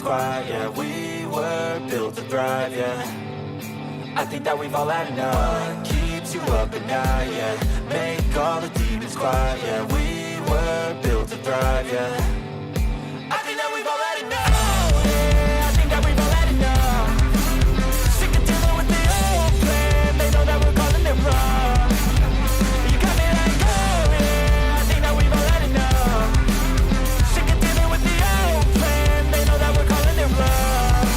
squad, yeah, we were built to thrive, yeah. I think that we've all had enough. What keeps you up at night, yeah. Make all the demons quiet, yeah. We were built to thrive, yeah. I think that we've all had enough. Yeah, I think that we've all had enough. Sick of dealing with the old plan. They know that we're calling it wrong. You got me like, oh yeah, I think that we've all had enough. Sick of dealing with the old plan. They know that we're calling it wrong.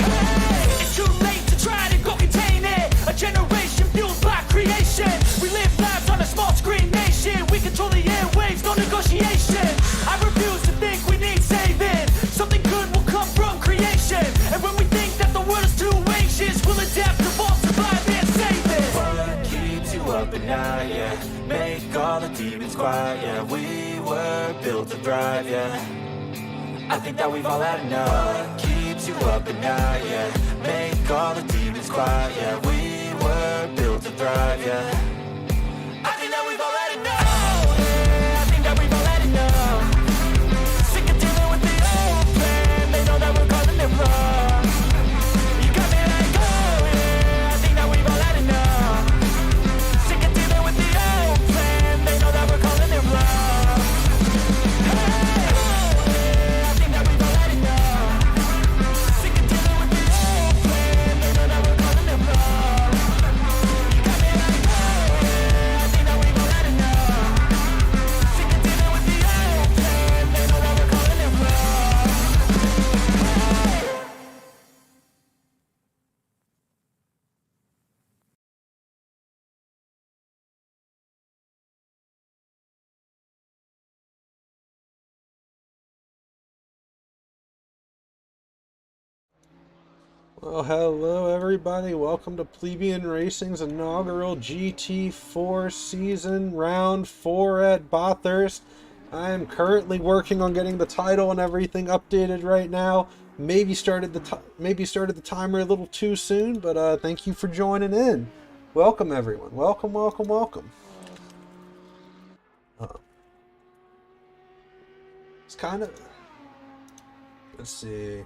Hey, it's too late to try to go contain it. A generation fueled by creation. We live lives on a small screen nation. We control the airwaves, no negotiation. I refuse to think we need saving. Something good will come from creation. And when we think that the world is too anxious, we'll adapt, evolve, survive, and save it. What keeps you up at night, yeah. Make all the demons quiet, yeah. We were built to thrive, yeah. I think that we've all had enough. What keeps you up at night, yeah. Make all the demons quiet, yeah. We were built to thrive, yeah. I think that we've all had enough. Yeah, I think that we've all had enough. Sick of dealing with the old plan. They know that we're calling it wrong. You got me like, oh yeah, I think that we've all had enough. Sick of dealing with the old plan. They know that we're calling it wrong. Hey, oh yeah, I think that we've all had enough. Sick of dealing with the old plan. They know that we're calling it wrong. You got me like, oh yeah, I think that we've all had enough. Sick of dealing with the old plan. They know that we're calling it wrong. Well, hello everybody. Welcome to Plebian Racing's inaugural GT4 season, round 4 at Bathurst. I am currently working on getting the title and everything updated right now. Maybe started the timer a little too soon, but thank you for joining in. Welcome everyone. Welcome, welcome, welcome. It's kind of, let's see.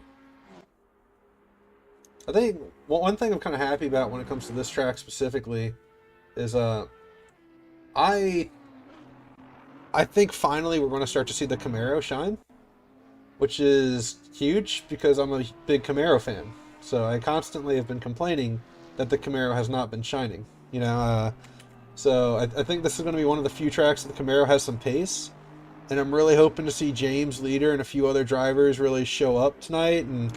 I think one thing I'm kind of happy about when it comes to this track specifically is I think finally we're going to start to see the Camaro shine, which is huge because I'm a big Camaro fan. So I constantly have been complaining that the Camaro has not been shining, you know. So I think this is going to be one of the few tracks that the Camaro has some pace, and I'm really hoping to see James, Leeder, and a few other drivers really show up tonight and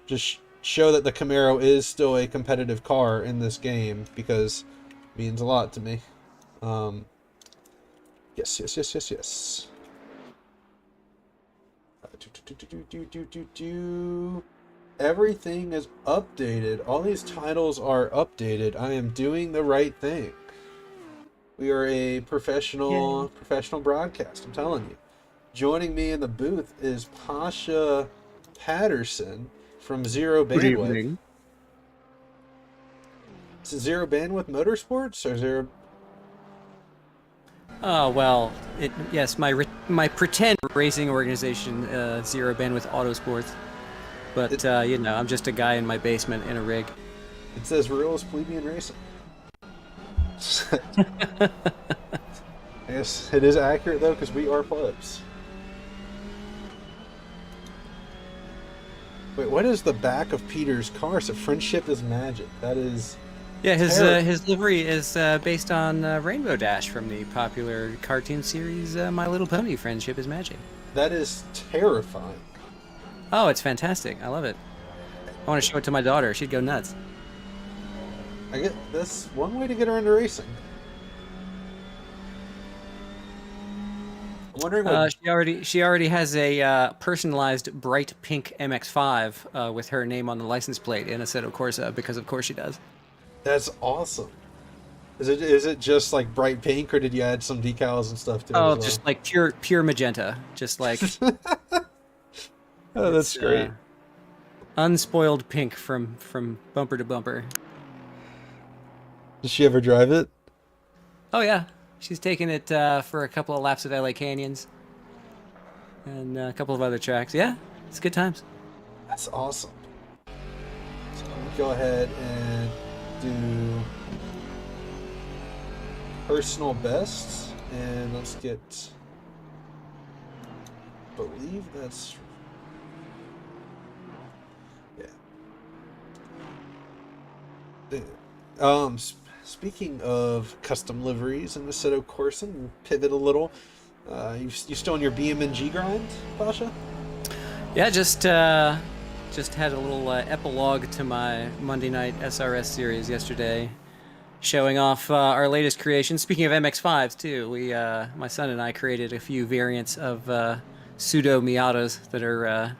just show that the Camaro is still a competitive car in this game, because it means a lot to me. Yes. Everything is updated. All these titles are updated. I am doing the right thing. We are a professional broadcast, I'm telling you. Joining me in the booth is Pasha Patterson from Zero Bandwidth. Is it Zero Bandwidth Motorsports or Zero? Oh well, yes, my pretend racing organization, Zero Bandwidth Autosports, but you know, I'm just a guy in my basement in a rig. It says real as Plebian Racing. Yes, it is accurate though, because we are plebs. Wait, what is the back of Peter's car? So friendship is magic. That is. Yeah, his livery is based on Rainbow Dash from the popular cartoon series My Little Pony. Friendship is magic. That is terrifying. Oh, it's fantastic. I love it. I want to show it to my daughter. She'd go nuts. I get that's one way to get her into racing. I'm wondering what she already has a personalized bright pink MX-5 with her name on the license plate in Assetto Corsa, because of course she does. That's awesome. Is it just like bright pink, or did you add some decals and stuff to it? Oh, as well? just like pure magenta, just like. Oh, that's great. Unspoiled pink from bumper to bumper. Does she ever drive it? Oh yeah, she's taken it for a couple of laps at LA Canyons and a couple of other tracks. Yeah, it's good times. That's awesome. So I'm gonna go ahead and do personal bests, and let's get. I believe that's. Yeah. Speaking of custom liveries in Assetto Corsa, pivot a little. You still on your BMG grind, Pasha? Yeah, just had a little epilogue to my Monday night SRS series yesterday, showing off our latest creation. Speaking of MX-5s too, my son and I created a few variants of pseudo Miatas that are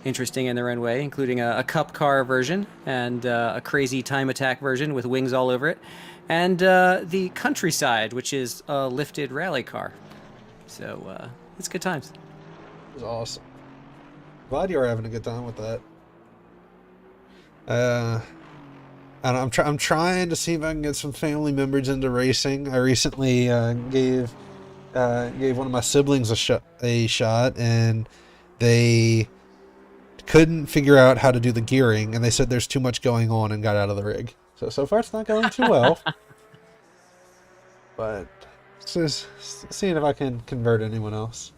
interesting in their own way, including a cup car version and a crazy time attack version with wings all over it, and the countryside, which is a lifted rally car. So it's good times. It was awesome. Glad you were having a good time with that. And I'm trying to see if I can get some family members into racing. I recently gave one of my siblings a shot, and they couldn't figure out how to do the gearing, and they said there's too much going on and got out of the rig. So far it's not going too well. But just seeing if I can convert anyone else.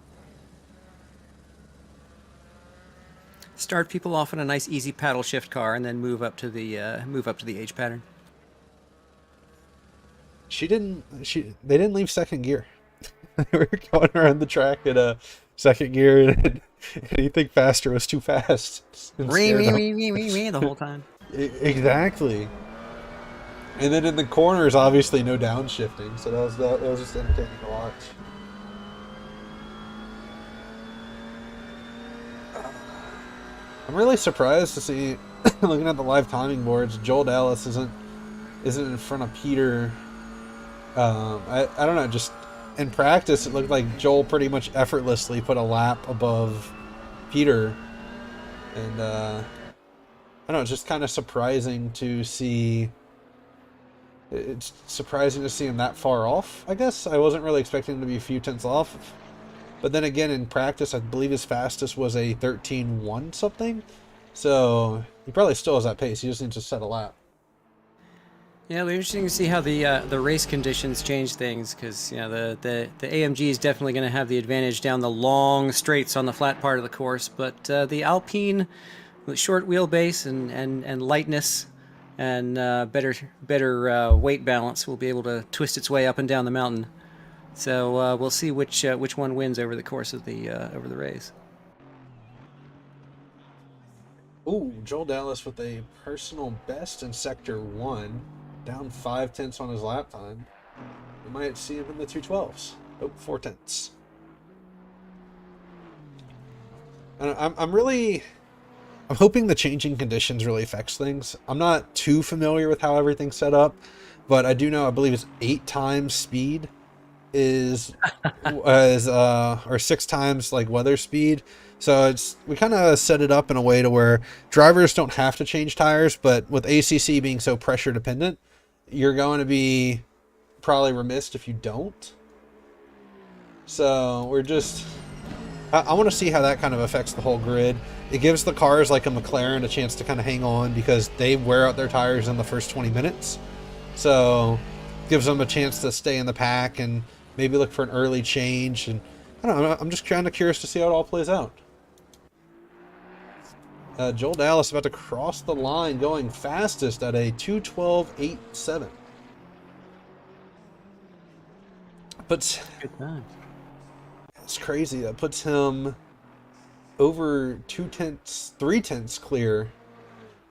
Start people off in a nice easy paddle shift car and then move up to the H pattern. They didn't leave second gear. They were going around the track in a second gear, and anything faster was too fast. The whole time. Exactly. And then in the corners, obviously no downshifting, so that was just entertaining to watch. I'm really surprised to see, looking at the live timing boards, Joel Dallas isn't in front of Peter. I don't know, just in practice it looked like Joel pretty much effortlessly put a lap above Peter, and I don't know, it's just kind of surprising to see. It's surprising to see him that far off, I guess. I wasn't really expecting him to be a few tenths off. But then again, in practice, I believe his fastest was a 13.1 something. So he probably still has that pace. He just needs to set a lap. Yeah, it'll be interesting to see how the race conditions change things, because the AMG is definitely going to have the advantage down the long straights on the flat part of the course, but the Alpine, with short wheelbase and lightness and better weight balance, will be able to twist its way up and down the mountain. So we'll see which one wins over the course of the race. Ooh, Joel Dallas with a personal best in Sector 1, down 5 tenths on his lap time. We might see him in the 212s. Oh, 4 tenths. And I'm hoping the changing conditions really affects things. I'm not too familiar with how everything's set up, but I do know, I believe it's 8 times speed or 6 times like weather speed. So we kind of set it up in a way to where drivers don't have to change tires, but with ACC being so pressure dependent, you're going to be probably remiss if you don't. So I want to see how that kind of affects the whole grid. It gives the cars like a McLaren a chance to kind of hang on, because they wear out their tires in the first 20 minutes. So gives them a chance to stay in the pack and maybe look for an early change. And I don't know, I'm just kind of curious to see how it all plays out. Joel Dallas about to cross the line, going fastest at a 2:12.87. But it's crazy. That puts him over 3 tenths clear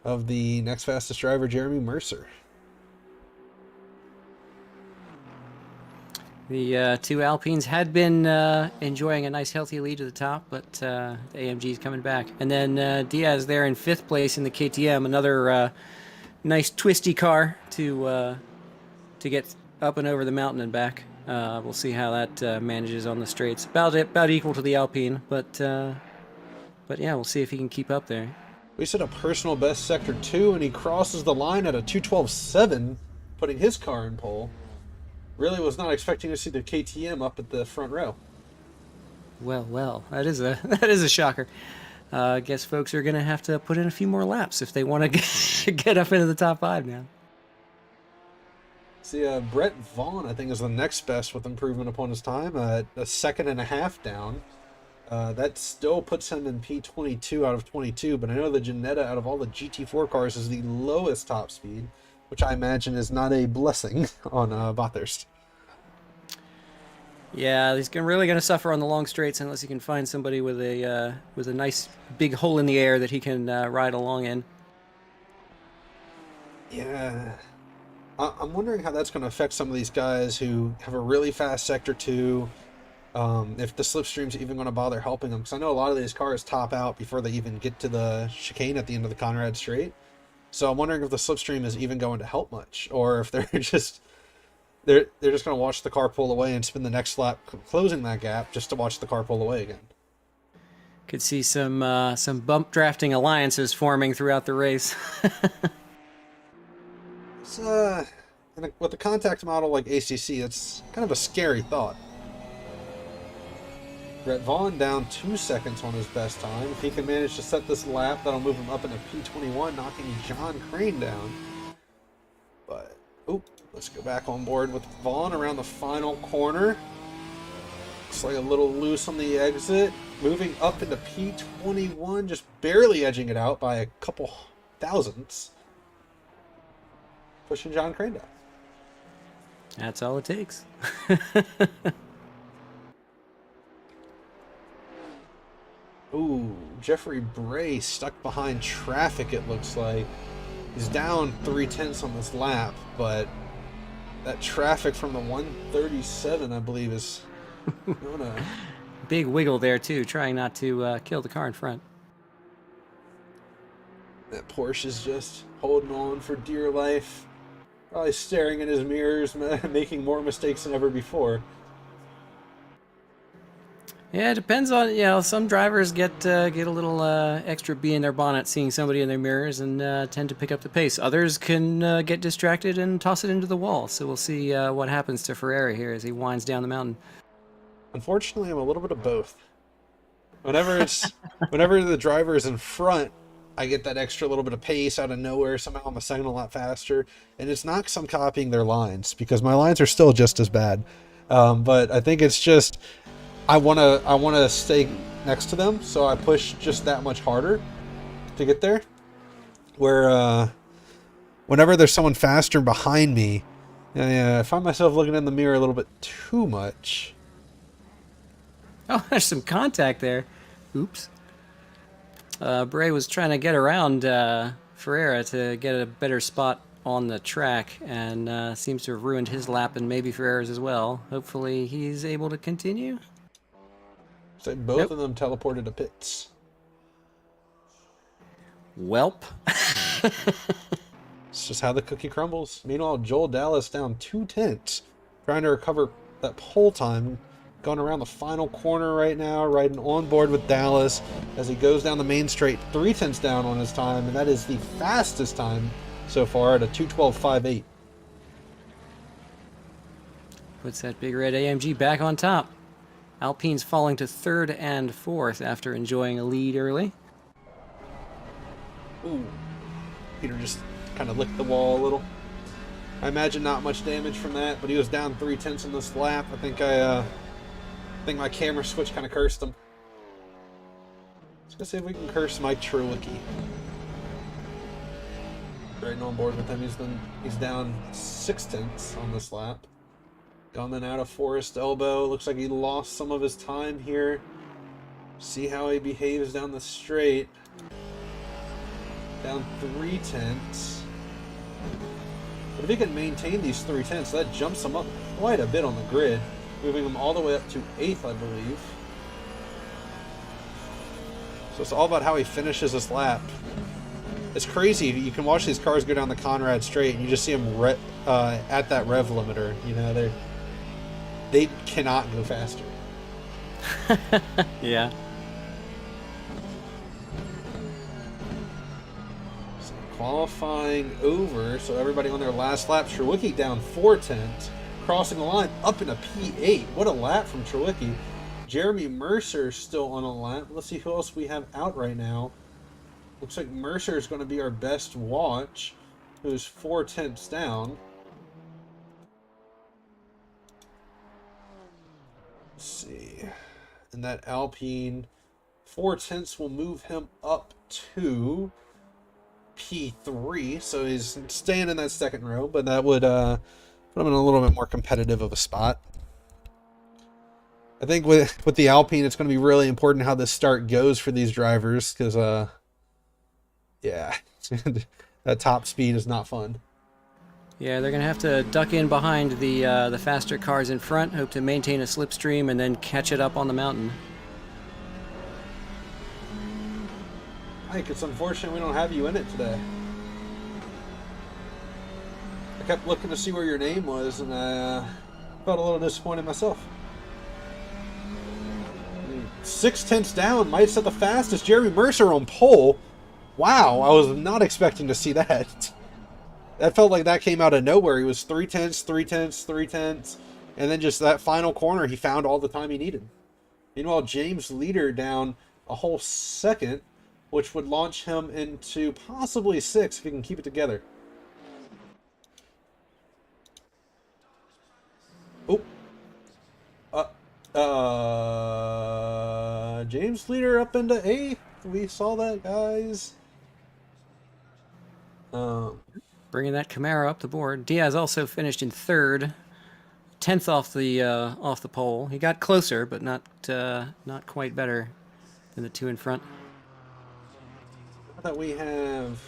of the next fastest driver, Jeremy Mercer. The 2 Alpines had been enjoying a nice healthy lead to the top, but the AMG is coming back. And then Diaz there in 5th place in the KTM, another nice twisty car to get up and over the mountain and back. We'll see how that manages on the straights. About equal to the Alpine, but yeah, we'll see if he can keep up there. We set a personal best Sector 2, and he crosses the line at a 2:12.7, putting his car in pole. Really was not expecting to see the KTM up at the front row. Well, that is a shocker. I guess folks are going to have to put in a few more laps if they want to get up into the top 5 now. See, Brett Vaughn, I think, is the next best with improvement upon his time. A 1.5 seconds down. That still puts him in P22 out of 22, but I know the Ginetta out of all the GT4 cars is the lowest top speed, which I imagine is not a blessing on Bathurst. Yeah, he's really going to suffer on the long straights unless he can find somebody with a nice big hole in the air that he can ride along in. Yeah. I'm wondering how that's going to affect some of these guys who have a really fast Sector 2, if the slipstream's even going to bother helping them. Because I know a lot of these cars top out before they even get to the chicane at the end of the Conrad Straight. So I'm wondering if the slipstream is even going to help much, or if they're just going to watch the car pull away and spend the next lap closing that gap just to watch the car pull away again. Could see some bump drafting alliances forming throughout the race. It's, with a contact model like ACC, it's kind of a scary thought. Brett Vaughn down 2 seconds on his best time. If he can manage to set this lap, that'll move him up into P21, knocking John Crane down. But, let's go back on board with Vaughn around the final corner. Looks like a little loose on the exit. Moving up into P21, just barely edging it out by a couple thousandths. Pushing John Crane down. That's all it takes. Ooh, Jeffery Bray stuck behind traffic, it looks like. He's down 0.3 on this lap, but that traffic from the 137, I believe, is going to... Big wiggle there, too, trying not to kill the car in front. That Porsche's just holding on for dear life. Probably staring in his mirrors, making more mistakes than ever before. Yeah, it depends on, some drivers get a little extra bee in their bonnet seeing somebody in their mirrors and tend to pick up the pace. Others can get distracted and toss it into the wall. So we'll see what happens to Ferreira here as he winds down the mountain. Unfortunately, I'm a little bit of both. Whenever the driver is in front, I get that extra little bit of pace out of nowhere. Somehow I'm a second a lot faster. And it's not because I'm copying their lines, because my lines are still just as bad. But I think it's just, I wanna stay next to them, so I push just that much harder to get there. Where whenever there's someone faster behind me, I find myself looking in the mirror a little bit too much. Oh, there's some contact there. Oops. Bray was trying to get around Ferreira to get a better spot on the track, and seems to have ruined his lap and maybe Ferreira's as well. Hopefully he's able to continue. So both of them teleported to pits. Welp. It's just how the cookie crumbles. Meanwhile, Joel Dallas down 0.2, trying to recover that pole time. Going around the final corner right now, riding on board with Dallas as he goes down the main straight, 0.3 down on his time, and that is the fastest time so far at a 2:12.58. Puts that big red AMG back on top. Alpine's falling to 3rd and 4th after enjoying a lead early. Ooh, Peter just kind of licked the wall a little. I imagine not much damage from that, but he was down 0.3 on this lap. I think my camera switch kind of cursed him. Let's go see if we can curse Mike Trewicki. Right on board with him. He's down 0.6 on this lap. Coming out of Forest Elbow. Looks like he lost some of his time here. See how he behaves down the straight. Down 0.3. But if he can maintain these 0.3, that jumps him up quite a bit on the grid. Moving him all the way up to 8th, I believe. So it's all about how he finishes this lap. It's crazy. You can watch these cars go down the Conrad Straight, and you just see them at that rev limiter. They cannot go faster. Yeah. So qualifying over, so everybody on their last lap. Trewicki down 0.4. Crossing the line up into P8. What a lap from Trewicki. Jeremy Mercer still on a lap. Let's see who else we have out right now. Looks like Mercer is going to be our best watch, who's 4/10 down. Let's see. And that Alpine 4/10 will move him up to P3, so he's staying in that second row, but that would put him in a little bit more competitive of a spot. I think with the Alpine, it's going to be really important how this start goes for these drivers, because yeah, that top speed is not fun. Yeah, they're going to have to duck in behind the faster cars in front, hope to maintain a slipstream, and then catch it up on the mountain. Mike, it's unfortunate we don't have you in it today. I kept looking to see where your name was, and I felt a little disappointed myself. 6/10 down, might set the fastest. Jeremy Mercer on pole. Wow, I was not expecting to see that. That felt like that came out of nowhere. He was 3/10, 3/10, 3/10, and then just that final corner, he found all the time he needed. Meanwhile, James Leeder down a whole second, which would launch him into possibly 6 if he can keep it together. Oh. James Leeder up into 8th. We saw that, guys. Bringing that Camaro up the board. Diaz also finished in 3rd, 10th off the pole. He got closer, but not quite better than the 2 in front. Now that we have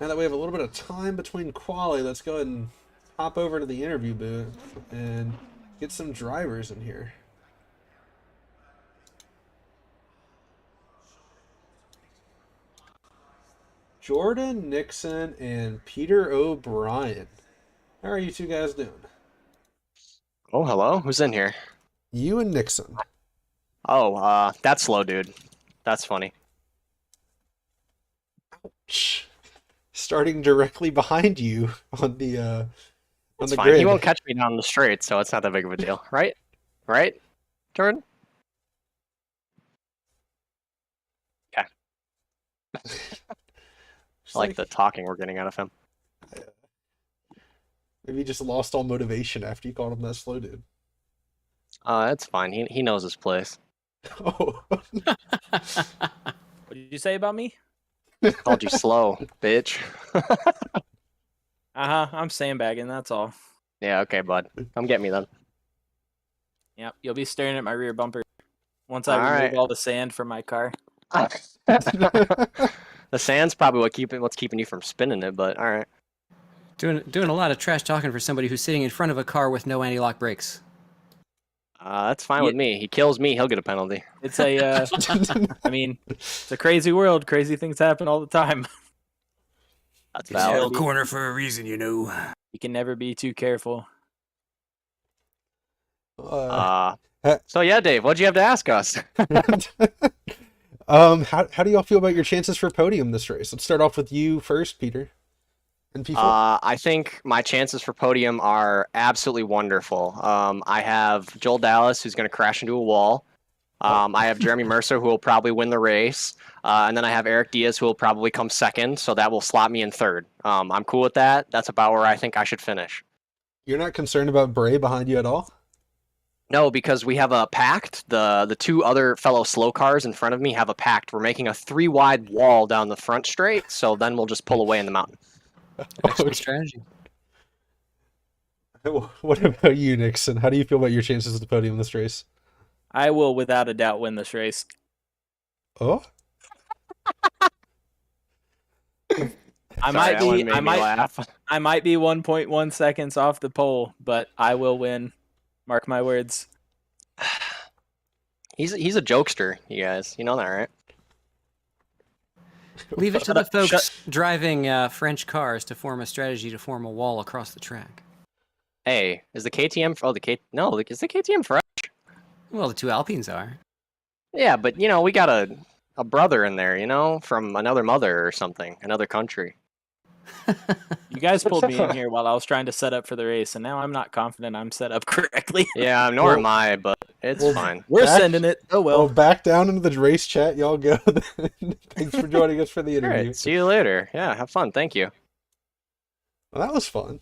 a little bit of time between quali, let's go ahead and hop over to the interview booth and get some drivers in here. Jordan, Nixon, and Peter O'Brien. How are you two guys doing? Oh, hello. Who's in here? You and Nixon. Oh, that's slow, dude. That's funny. Ouch. Starting directly behind you on the It's the fine. grid. He won't catch me down the straight, so it's not that big of a deal, right? Right, Jordan? Okay. I like the talking we're getting out of him. Maybe he just lost all motivation after you called him that slow dude. It's fine. He knows his place. Oh. What did you say about me? Called you slow, bitch. I'm sandbagging, that's all. Yeah, okay, bud. Come get me then. Yep, you'll be staring at my rear bumper once I All remove right. all the sand from my car. The sand's probably what's keeping you from spinning it, but all right. Doing a lot of trash talking for somebody who's sitting in front of a car with no anti-lock brakes. That's fine with me. He kills me, he'll get a penalty. It's a, I mean, it's a crazy world. Crazy things happen all the time. That's Yeah. valid. Corner for a reason, you know. You can never be too careful. So yeah, Dave, what'd you have to ask us? How do y'all feel about your chances for podium this race? Let's start off with you first, Peter. And P4. I think my chances for podium are absolutely wonderful. I have Joel Dallas, who's going to crash into a wall. I have Jeremy Mercer, who will probably win the race. And then I have Eric Diaz, who will probably come second, so that will slot me in 3rd. I'm cool with that. That's about where I think I should finish. You're not concerned about Bray behind you at all? No, because we have a pact. The 2 other fellow slow cars in front of me have a pact. We're making a 3-wide wall down the front straight, so then we'll just pull away in the mountain. Excellent strategy. What about you, Nixon? How do you feel about your chances at the podium in this race? I will, without a doubt, win this race. Oh? I Sorry, might be 1.1 seconds off the pole, but I will win. Mark my words. He's a jokester, you guys. You know that, right? Leave it to the folks driving French cars to form a strategy to form a wall across the track. Hey, is the KTM? Is the KTM fresh? Well, the 2 Alpines are. Yeah, but we got a brother in there, from another mother or something, another country. You guys pulled me in here while I was trying to set up for the race, and now I'm not confident I'm set up correctly. Yeah, nor am I, but it's fine. We're Back- sending it. Oh Well, well. back down into the race chat, y'all go. Thanks for joining us for the All interview. right, see you later. Yeah, have fun. Thank you. Well, that was fun.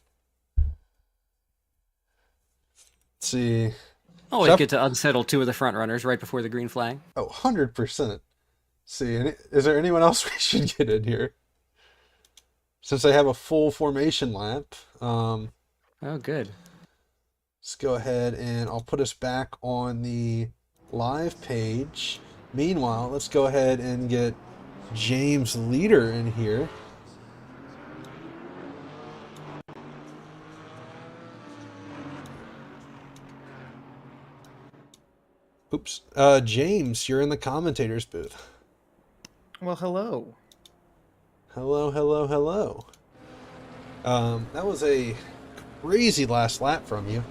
Let's see. Always Jeff- get to unsettle two of the front runners right before the green flag. Oh, 100%. See, is there anyone else we should get in here? Since they have a full formation lap, Oh, good. let's go ahead and I'll put us back on the live page. Meanwhile, let's go ahead and get James Leeder in here. Oops. James, you're in the commentator's booth. Well, hello. Hello, hello, hello. That was a crazy last lap from you.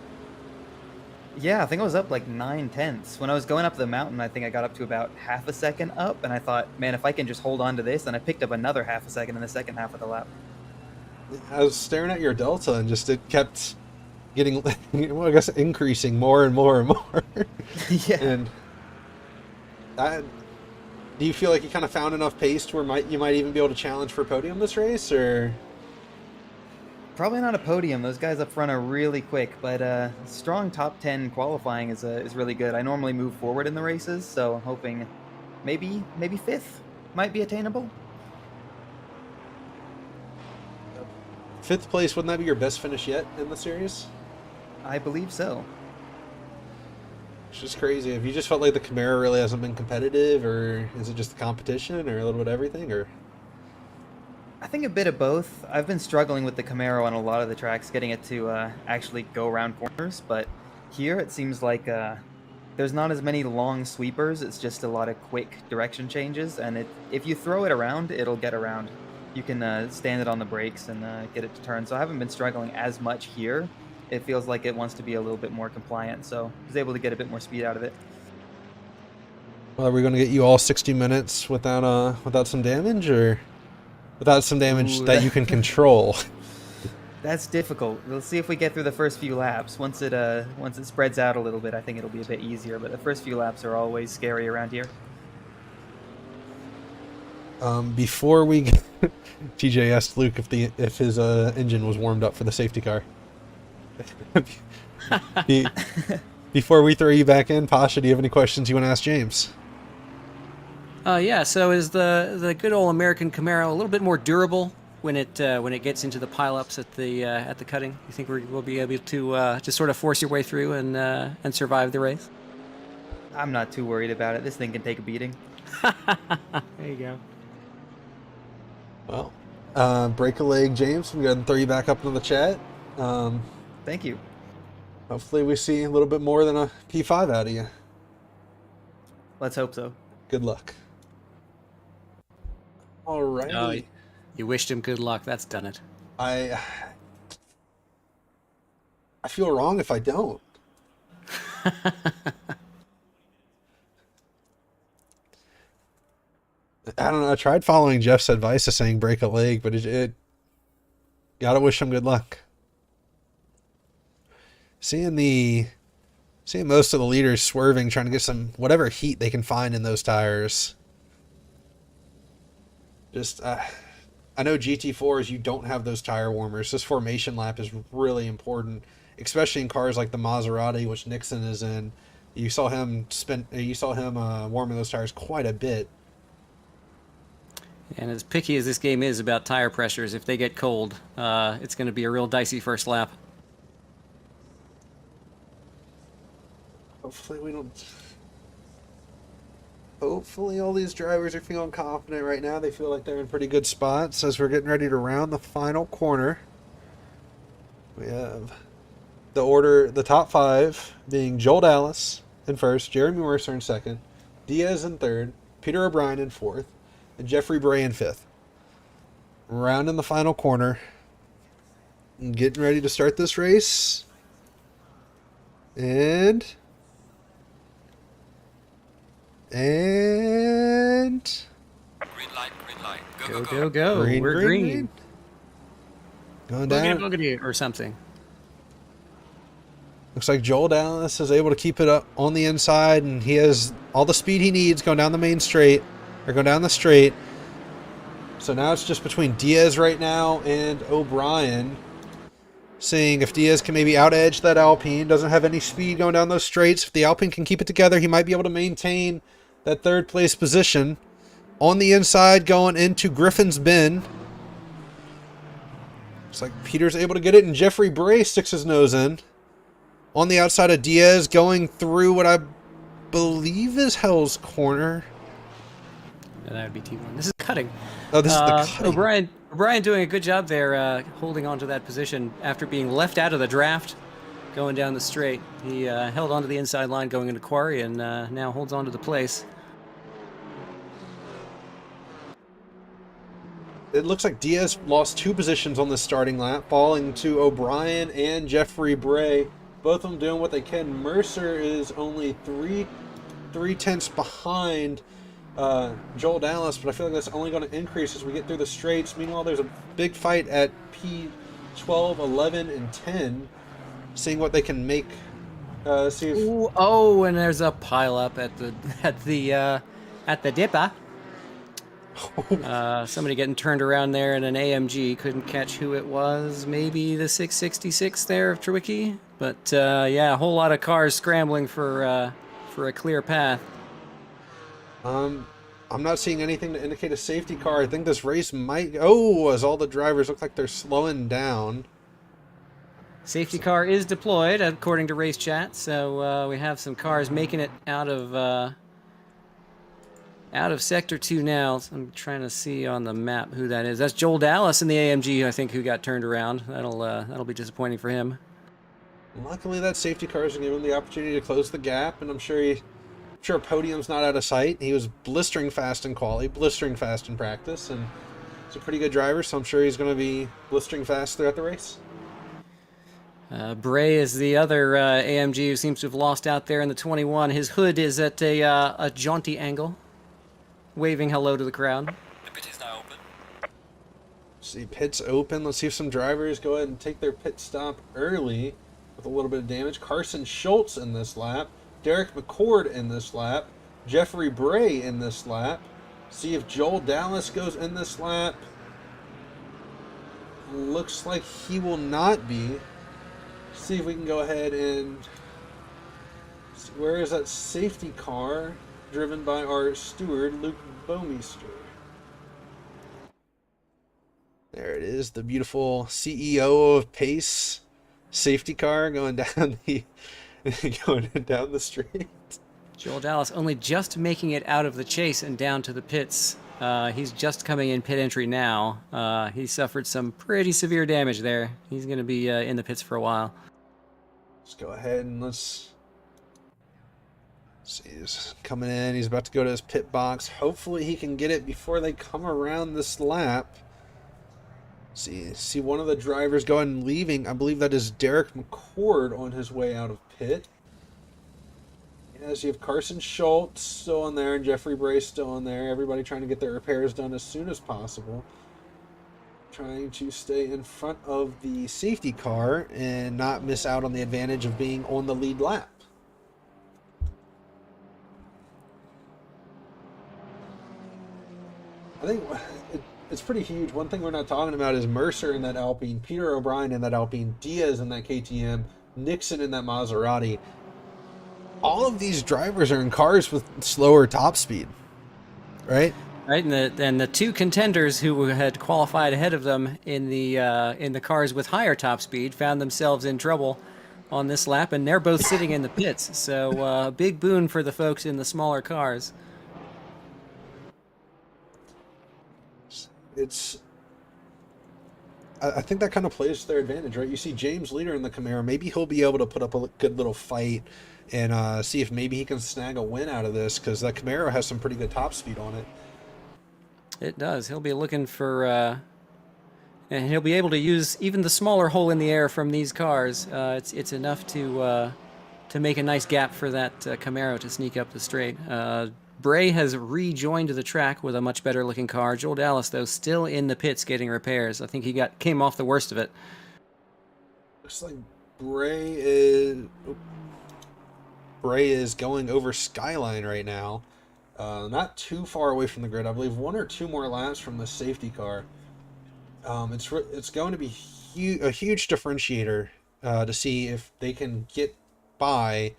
Yeah, I think I was up like 9/10. When I was going up the mountain, I think I got up to about half a second up, and I thought, man, if I can just hold on to this, and I picked up another half a second in the second half of the lap. I was staring at your delta and just it kept getting, well, I guess increasing more and more and more. Yeah. And do you feel like you kind of found enough pace to where you might even be able to challenge for a podium this race, or? Probably not a podium. Those guys up front are really quick, but strong top 10 qualifying is really good. I normally move forward in the races, so I'm hoping maybe fifth might be attainable. Fifth place, wouldn't that be your best finish yet in the series? I believe so. It's just crazy. Have you just felt like the Camaro really hasn't been competitive, or is it just the competition, or a little bit of everything, or? I think a bit of both. I've been struggling with the Camaro on a lot of the tracks, getting it to actually go around corners, but here it seems like there's not as many long sweepers. It's just a lot of quick direction changes, and if you throw it around, it'll get around. You can stand it on the brakes and get it to turn. So I haven't been struggling as much here. It feels like it wants to be a little bit more compliant, so I was able to get a bit more speed out of it. Well, are we going to get you all 60 minutes without some damage, or without some damage Ooh, that you can control? That's difficult. We'll see if we get through the first few laps. Once it spreads out a little bit, I think it'll be a bit easier. But the first few laps are always scary around here. Before we, TJ asked Luke if his engine was warmed up for the safety car. Before we throw you back in, Pasha, do you have any questions you want to ask James? Yeah. So is the good old American Camaro a little bit more durable when it gets into the pileups at the cutting? You think we'll be able to just sort of force your way through and survive the race? I'm not too worried about it. This thing can take a beating. There you go. Well, break a leg, James. I'm going to throw you back up into the chat. Thank you. Hopefully we see a little bit more than a P5 out of you. Let's hope so. Good luck. Alrighty. Oh, you wished him good luck. That's done it. I feel wrong if I don't. I don't know. I tried following Jeff's advice of saying break a leg, but it gotta wish him good luck. Seeing most of the leaders swerving, trying to get some whatever heat they can find in those tires. Just I know GT4s, you don't have those tire warmers. This formation lap is really important, especially in cars like the Maserati, which Nixon is in. You saw him warming those tires quite a bit. And as picky as this game is about tire pressures, if they get cold, it's going to be a real dicey first lap. Hopefully all these drivers are feeling confident right now. They feel like they're in pretty good spots as we're getting ready to round the final corner. We have the top five being Joel Dallas in first, Jeremy Mercer in second, Diaz in third, Peter O'Brien in fourth, and Jeffery Bray in fifth. Rounding the final corner. And getting ready to start this race. And Go, go, go. Green, We're green, green. green. Going down. Boogity, or something. Looks like Joel Dallas is able to keep it up on the inside, and he has all the speed he needs going down the main straight, or going down the straight. So now it's just between Diaz right now and O'Brien. Seeing if Diaz can maybe out-edge that Alpine. Doesn't have any speed going down those straights. If the Alpine can keep it together, he might be able to maintain that third place position. On the inside, going into Griffin's Bend. Looks like Peter's able to get it, and Jeffery Bray sticks his nose in. On the outside of Diaz, going through what I believe is Hell's Corner. Yeah, that would be T1. This is cutting. Oh, this is the cutting. O'Brien doing a good job there, holding on to that position after being left out of the draft, going down the straight. He held onto the inside line going into Quali, and now holds on to the place. It looks like Diaz lost 2 positions on the starting lap, falling to O'Brien and Jeffery Bray. Both of them doing what they can. Mercer is only 3/10 behind Joel Dallas, but I feel like that's only going to increase as we get through the straights. Meanwhile, there's a big fight at P12, 11, and 10, seeing what they can make. See if... Ooh, oh, and there's a pile up at the dipper. Somebody getting turned around there in an AMG. Couldn't catch who it was. Maybe the 666 there of Trewicki. But yeah, a whole lot of cars scrambling for a clear path. I'm not seeing anything to indicate a safety car. I think this race might... Oh, as all the drivers look like they're slowing down. Safety car is deployed, according to Race Chat. So we have some cars making it out of Sector 2 now. I'm trying to see on the map who that is. That's Joel Dallas in the AMG, I think, who got turned around. That'll be disappointing for him. Luckily, that safety car is going to give him the opportunity to close the gap, and I'm sure podium's not out of sight. He was blistering fast in quali, blistering fast in practice, and he's a pretty good driver, so I'm sure he's going to be blistering fast throughout the race. Bray is the other AMG who seems to have lost out there in the 21. His hood is at a jaunty angle, waving hello to the crowd. The pit is now open. See, pit's open. Let's see if some drivers go ahead and take their pit stop early with a little bit of damage. Carson Schultz in this lap. Derek McCord in this lap. Jeffery Bray in this lap. See if Joel Dallas goes in this lap. Looks like he will not be. See if we can go ahead and... see, where is that safety car driven by our steward, Luke Bomeister? There it is, the beautiful CEO of Pace safety car going down the street. Joel Dallas only just making it out of the chase and down to the pits. He's just coming in pit entry now. He suffered some pretty severe damage there. He's going to be in the pits for a while. Let's go ahead and let's see. He's coming in. He's about to go to his pit box. Hopefully he can get it before they come around this lap. See one of the drivers going and leaving. I believe that is Derek McCord on his way out of pit. Yes, you have Carson Schultz still in there and Jeffery Bray still in there. Everybody trying to get their repairs done as soon as possible. Trying to stay in front of the safety car and not miss out on the advantage of being on the lead lap. I think it's pretty huge. One thing we're not talking about is Mercer in that Alpine, Peter O'Brien in that Alpine, Diaz in that KTM, Nixon in that Maserati. All of these drivers are in cars with slower top speed, right? Right, and the two contenders who had qualified ahead of them in the cars with higher top speed found themselves in trouble on this lap, and they're both sitting in the pits. So big boon for the folks in the smaller cars. I think that kind of plays to their advantage, right? You see James Leeder in the Camaro. Maybe he'll be able to put up a good little fight and see if maybe he can snag a win out of this, because that Camaro has some pretty good top speed on it. It does. He'll be looking for, and he'll be able to use even the smaller hole in the air from these cars. It's enough to make a nice gap for that Camaro to sneak up the straight. Bray has rejoined the track with a much better looking car. Joel Dallas, though, still in the pits getting repairs. I think he came off the worst of it. Looks like Bray is going over Skyline right now. Not too far away from the grid. I believe 1 or 2 more laps from the safety car. It's going to be a huge differentiator to see if they can get by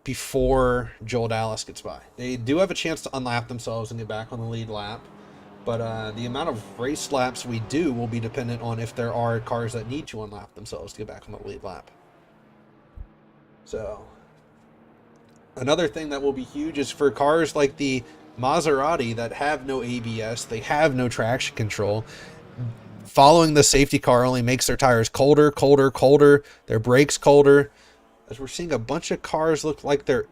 before Joel Dallas gets by. They do have a chance to unlap themselves and get back on the lead lap, but the amount of race laps we do will be dependent on if there are cars that need to unlap themselves to get back on the lead lap. So another thing that will be huge is for cars like the Maserati that have no ABS, they have no traction control. Following the safety car only makes their tires colder, their brakes colder. As we're seeing a bunch of cars look like they're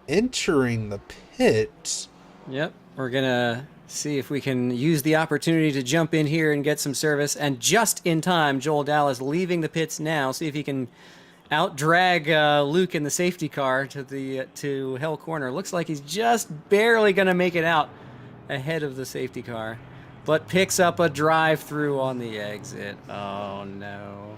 entering the pits. Yep, we're going to see if we can use the opportunity to jump in here and get some service. And just in time, Joel Dallas leaving the pits now. See if he can out-drag Luke in the safety car to Hell Corner. Looks like he's just barely going to make it out ahead of the safety car, but picks up a drive-through on the exit. Oh, no.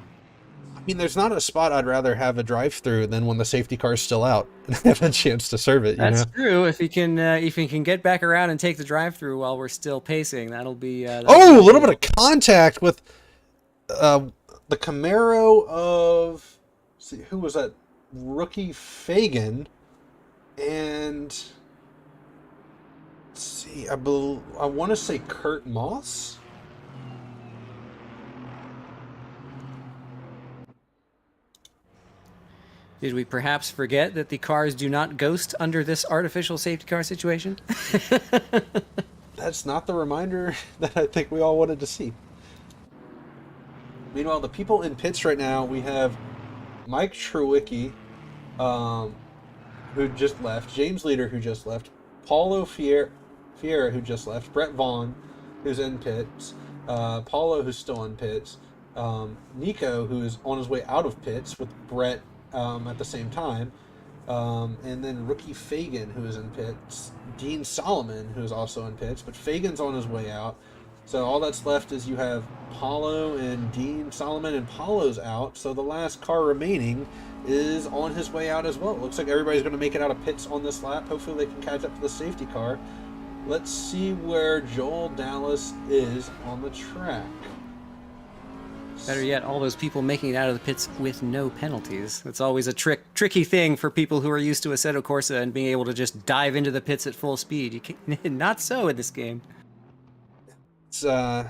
I mean, there's not a spot I'd rather have a drive-through than when the safety car's still out and have a chance to serve it. That's true. If he can get back around and take the drive-through while we're still pacing, that'll be. A little bit of contact with the Camaro of. See, who was that? Rookie Fagan, and let's see, I want to say Kurt Moss. Did we perhaps forget that the cars do not ghost under this artificial safety car situation? That's not the reminder that I think we all wanted to see. Meanwhile, the people in pits right now, we have Mike Trewicki, who just left, James Leeder, who just left, Paulo Fiera, who just left, Brett Vaughn, who's in pits, Paulo, who's still in pits, Nico, who is on his way out of pits with Brett at the same time, and then Rookie Fagan, who is in pits, Dean Solomon, who is also in pits, but Fagan's on his way out. So all that's left is you have Paulo and Dean Solomon, and Paulo's out. So the last car remaining is on his way out as well. It looks like everybody's going to make it out of pits on this lap. Hopefully they can catch up to the safety car. Let's see where Joel Dallas is on the track. Better yet, all those people making it out of the pits with no penalties. It's always a tricky thing for people who are used to Assetto Corsa and being able to just dive into the pits at full speed. You can't, not so in this game. It's odd,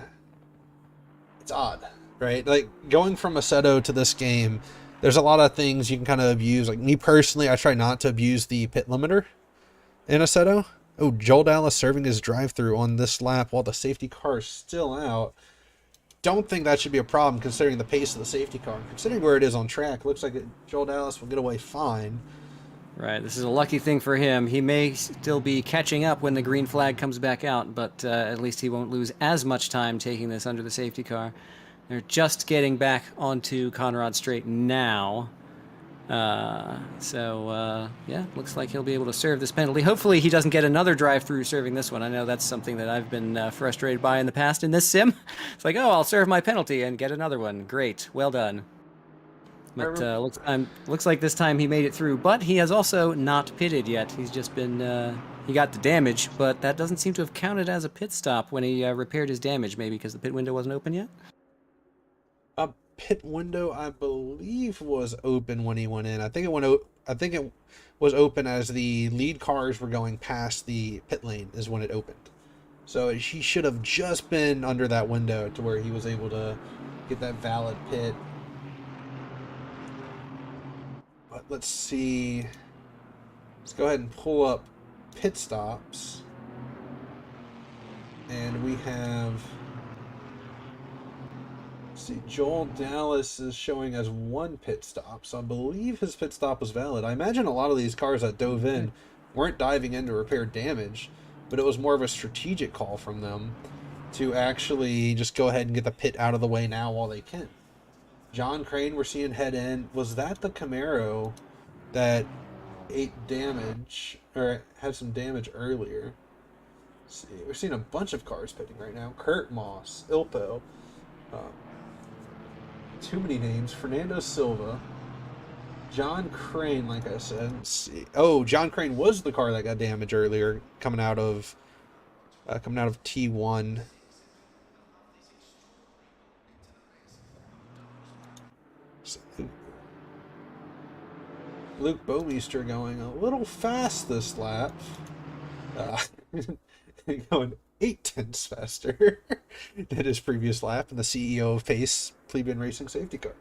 right? Like, going from Assetto to this game, there's a lot of things you can kind of abuse. Like, me personally, I try not to abuse the pit limiter in Assetto. Oh, Joel Dallas serving his drive-through on this lap while the safety car is still out. Don't think that should be a problem considering the pace of the safety car. Considering where it is on track, looks like Joel Dallas will get away fine. Right, this is a lucky thing for him. He may still be catching up when the green flag comes back out, but at least he won't lose as much time taking this under the safety car. They're just getting back onto Conrad Straight now. Yeah, looks like he'll be able to serve this penalty. Hopefully he doesn't get another drive-through serving this one. I know that's something that I've been frustrated by in the past in this sim. It's like, oh, I'll serve my penalty and get another one. Great, well done. But looks like this time he made it through. But he has also not pitted yet. He's just been... he got the damage, but that doesn't seem to have counted as a pit stop when he repaired his damage, maybe because the pit window wasn't open yet? A pit window, I believe, was open when he went in. I think it was open as the lead cars were going past the pit lane is when it opened. So he should have just been under that window to where he was able to get that valid pit. But let's see. Let's go ahead and pull up pit stops. And we have... See, Joel Dallas is showing as one pit stop, so I believe his pit stop was valid. I imagine a lot of these cars that dove in weren't diving in to repair damage, but it was more of a strategic call from them to actually just go ahead and get the pit out of the way now while they can. John Crane, we're seeing head in. Was that the Camaro that ate damage, or had some damage earlier. Let's see, we're seeing a bunch of cars pitting right now. Kurt Moss, Ilpo, too many names. Fernando Silva, John Crane, like I said. Let's see. Oh, John Crane was the car that got damage earlier, coming out of T1. Luke Bomeister going a little fast this lap. Going 8/10 faster than his previous lap in the CEO of Pace Plebian Racing safety car.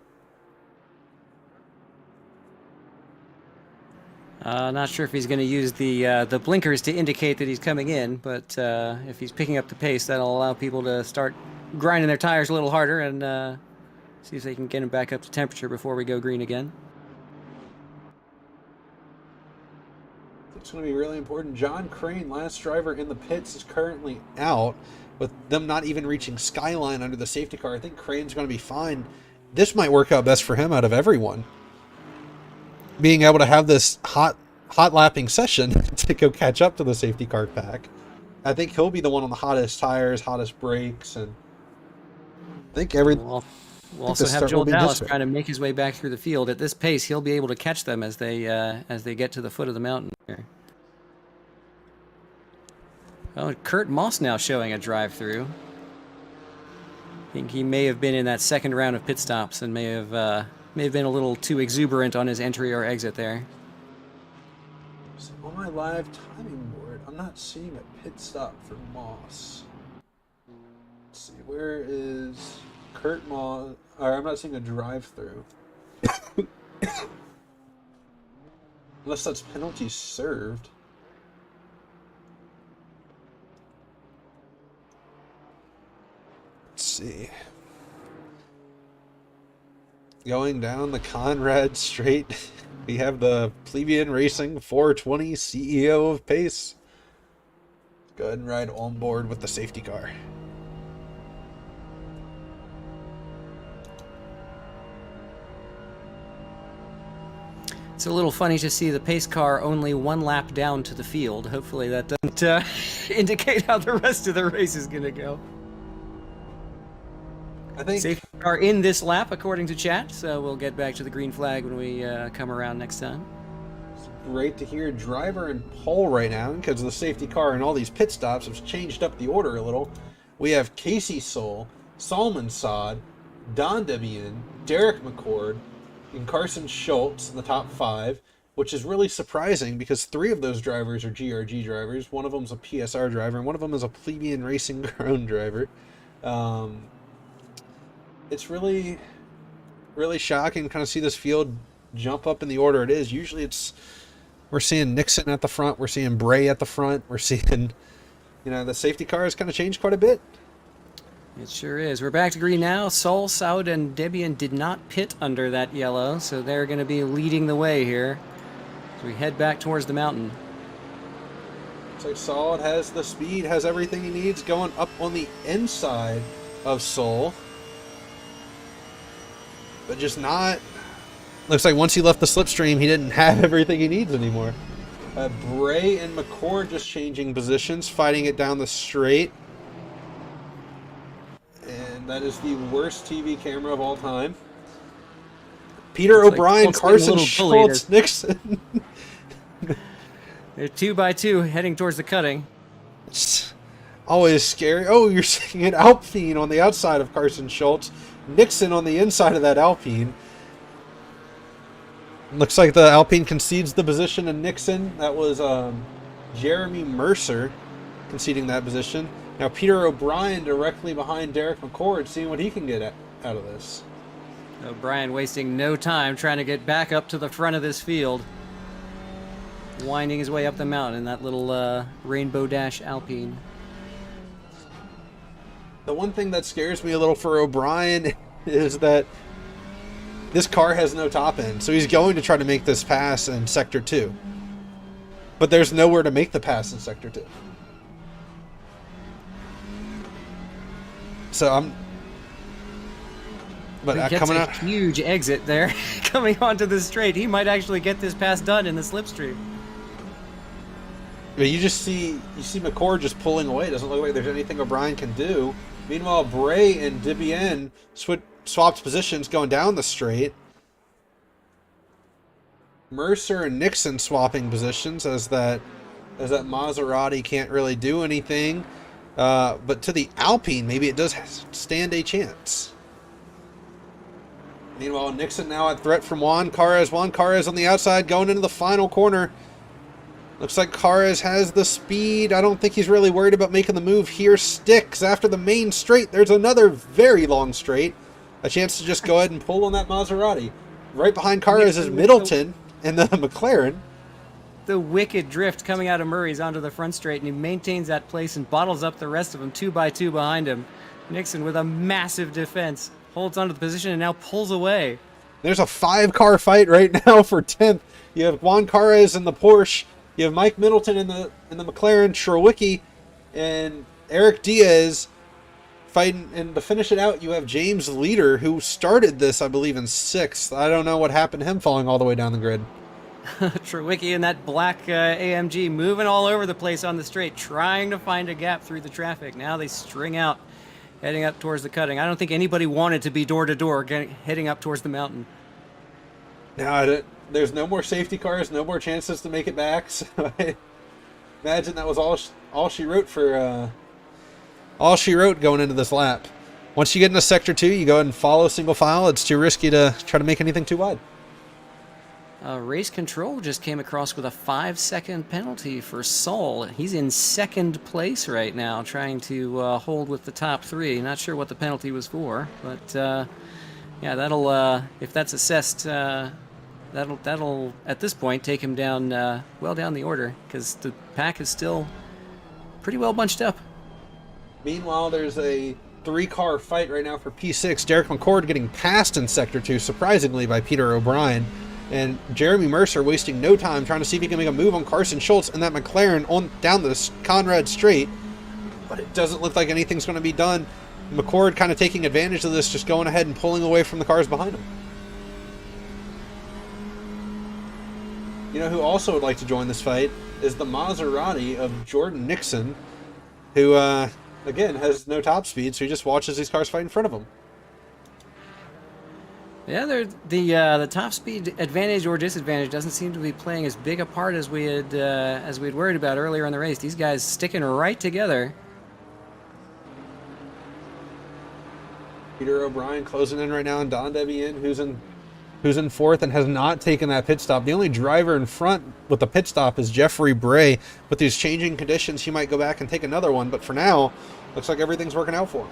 Not sure if he's going to use the blinkers to indicate that he's coming in, but if he's picking up the pace, that'll allow people to start grinding their tires a little harder and see if they can get him back up to temperature before we go green again. It's going to be really important. John Crane, last driver in the pits, is currently out, with them not even reaching Skyline under the safety car. I think Crane's going to be fine. This might work out best for him out of everyone. Being able to have this hot lapping session to go catch up to the safety car pack. I think he'll be the one on the hottest tires, hottest brakes, and I think We'll also have Joel Dallas trying to make his way back through the field. At this pace, he'll be able to catch them as they get to the foot of the mountain here. Oh, Kurt Moss now showing a drive-through. I think he may have been in that second round of pit stops and may have been a little too exuberant on his entry or exit there. So on my live timing board, I'm not seeing a pit stop for Moss. Let's see, where is Kurt Moss? Or I'm not seeing a drive-through. Unless that's penalty served. Let's see. Going down the Conrad Straight, we have the Plebian Racing 420 CEO of Pace. Go ahead and ride on board with the safety car. It's a little funny to see the pace car only one lap down to the field. Hopefully that doesn't indicate how the rest of the race is going to go. I think Safety car in this lap, according to chat, so we'll get back to the green flag when we come around next time. it's great to hear driver and pole right now, because the safety car and all these pit stops have changed up the order a little. We have Casey Soul, Salman Saad, Don Debian, Derek McCord, and Carson Schultz in the top 5, which is really surprising because 3 of those drivers are GRG drivers. One of them is a PSR driver, and one of them is a Plebian Racing grown driver. It's really, really shocking to kind of see this field jump up in the order it is. Usually we're seeing Nixon at the front, we're seeing Bray at the front, we're seeing, the safety car has kind of changed quite a bit. It sure is. We're back to green now. Sol, Saud, and Debian did not pit under that yellow, so they're going to be leading the way here as we head back towards the mountain. Looks like Saud has the speed, has everything he needs, going up on the inside of Sol. But just not... Looks like once he left the slipstream, he didn't have everything he needs anymore. Bray and McCord just changing positions, fighting it down the straight. And that is the worst TV camera of all time. Peter O'Brien, Carson Schultz, Nixon. They're 2 by 2 heading towards the cutting. It's always scary. Oh, you're seeing an Alpine on the outside of Carson Schultz. Nixon on the inside of that Alpine. Looks like the Alpine concedes the position to Nixon. That was Jeremy Mercer conceding that position. Now Peter O'Brien directly behind Derek McCord, seeing what he can get out of this. O'Brien wasting no time trying to get back up to the front of this field. Winding his way up the mountain in that little Rainbow Dash Alpine. The one thing that scares me a little for O'Brien is that this car has no top end. So he's going to try to make this pass in Sector 2. But there's nowhere to make the pass in Sector 2. So But He gets coming a out, huge exit there, coming onto the straight. He might actually get this pass done in the slipstream. but you see McCord just pulling away. It doesn't look like there's anything O'Brien can do. Meanwhile, Bray and Dibien swapped positions going down the straight. Mercer and Nixon swapping positions as that Maserati can't really do anything. But to the Alpine, maybe it does stand a chance. Meanwhile, Nixon now at threat from Juan Carres. Juan Carres on the outside going into the final corner. Looks like Carres has the speed. I don't think he's really worried about making the move here. Sticks after the main straight. There's another very long straight. A chance to just go ahead and pull on that Maserati. Right behind Carres is Middleton and the McLaren. The wicked drift coming out of Murray's onto the front straight, and he maintains that place and bottles up the rest of them 2 by 2 behind him. Nixon with a massive defense holds onto the position and now pulls away. There's a 5-car fight right now for 10th. You have Juan Carres in the Porsche. You have Mike Middleton in the McLaren, Sherwicki, and Eric Diaz fighting. And to finish it out, you have James Leeder, who started this, I believe, in 6th. I don't know what happened to him falling all the way down the grid. Trewicki in that black AMG moving all over the place on the straight, trying to find a gap through the traffic. Now they string out, heading up towards the cutting. I don't think anybody wanted to be door to door heading up towards the mountain. Now, there's no more safety cars, no more chances to make it back. So I imagine that was all she wrote for all she wrote going into this lap. Once you get into sector 2, you go ahead and follow single file. It's too risky to try to make anything too wide. Race control just came across with a 5-second penalty for Saul. He's in 2nd place right now, trying to hold with the top 3. Not sure what the penalty was for, but yeah, that'll if that's assessed, that'll at this point take him down well down the order, because the pack is still pretty well bunched up. Meanwhile, there's a 3-car fight right now for P6. Derek McCord getting passed in sector 2, surprisingly, by Peter O'Brien. And Jeremy Mercer wasting no time trying to see if he can make a move on Carson Schultz and that McLaren on down this Conrad straight. But it doesn't look like anything's going to be done. McCord kind of taking advantage of this, just going ahead and pulling away from the cars behind him. You know who also would like to join this fight is the Maserati of Jordan Nixon, who, again, has no top speed, so he just watches these cars fight in front of him. Yeah, the top speed advantage or disadvantage doesn't seem to be playing as big a part as we had worried about earlier in the race. These guys sticking right together. Peter O'Brien closing in right now, and Don Debian, who's in 4th and has not taken that pit stop. The only driver in front with the pit stop is Jeffery Bray. With these changing conditions, he might go back and take another one, but for now, looks like everything's working out for him.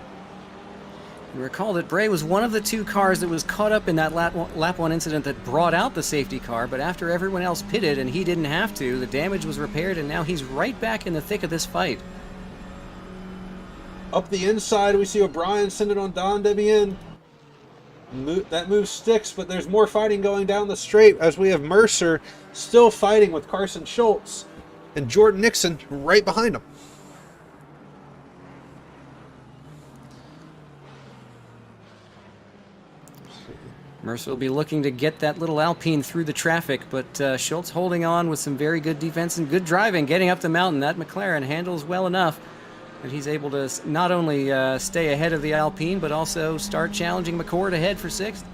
Recall that Bray was one of the 2 cars that was caught up in that lap 1 incident that brought out the safety car, but after everyone else pitted and he didn't have to, the damage was repaired, and now he's right back in the thick of this fight. Up the inside, we see O'Brien send it on Don Debian. That move sticks, but there's more fighting going down the straight as we have Mercer still fighting with Carson Schultz and Jordan Nixon right behind him. Mercer will be looking to get that little Alpine through the traffic, but Schultz holding on with some very good defense and good driving, getting up the mountain. That McLaren handles well enough that he's able to not only stay ahead of the Alpine, but also start challenging McCord ahead for 6th.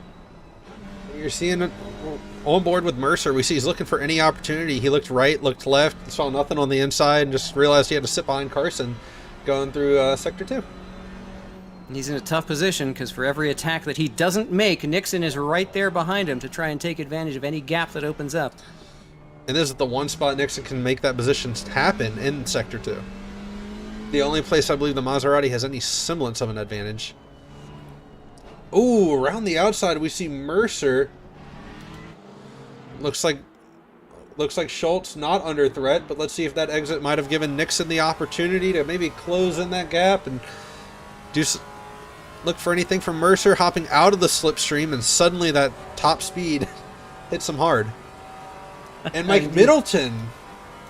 You're seeing it on board with Mercer. We see he's looking for any opportunity. He looked right, looked left, saw nothing on the inside, and just realized he had to sit behind Carson going through Sector 2. He's in a tough position because for every attack that he doesn't make, Nixon is right there behind him to try and take advantage of any gap that opens up. And this is the one spot Nixon can make that position happen in Sector 2. The only place I believe the Maserati has any semblance of an advantage. Ooh, around the outside we see Mercer. Looks like Schultz not under threat, but let's see if that exit might have given Nixon the opportunity to maybe close in that gap and look for anything from Mercer hopping out of the slipstream, and suddenly that top speed hits him hard. And Mike Middleton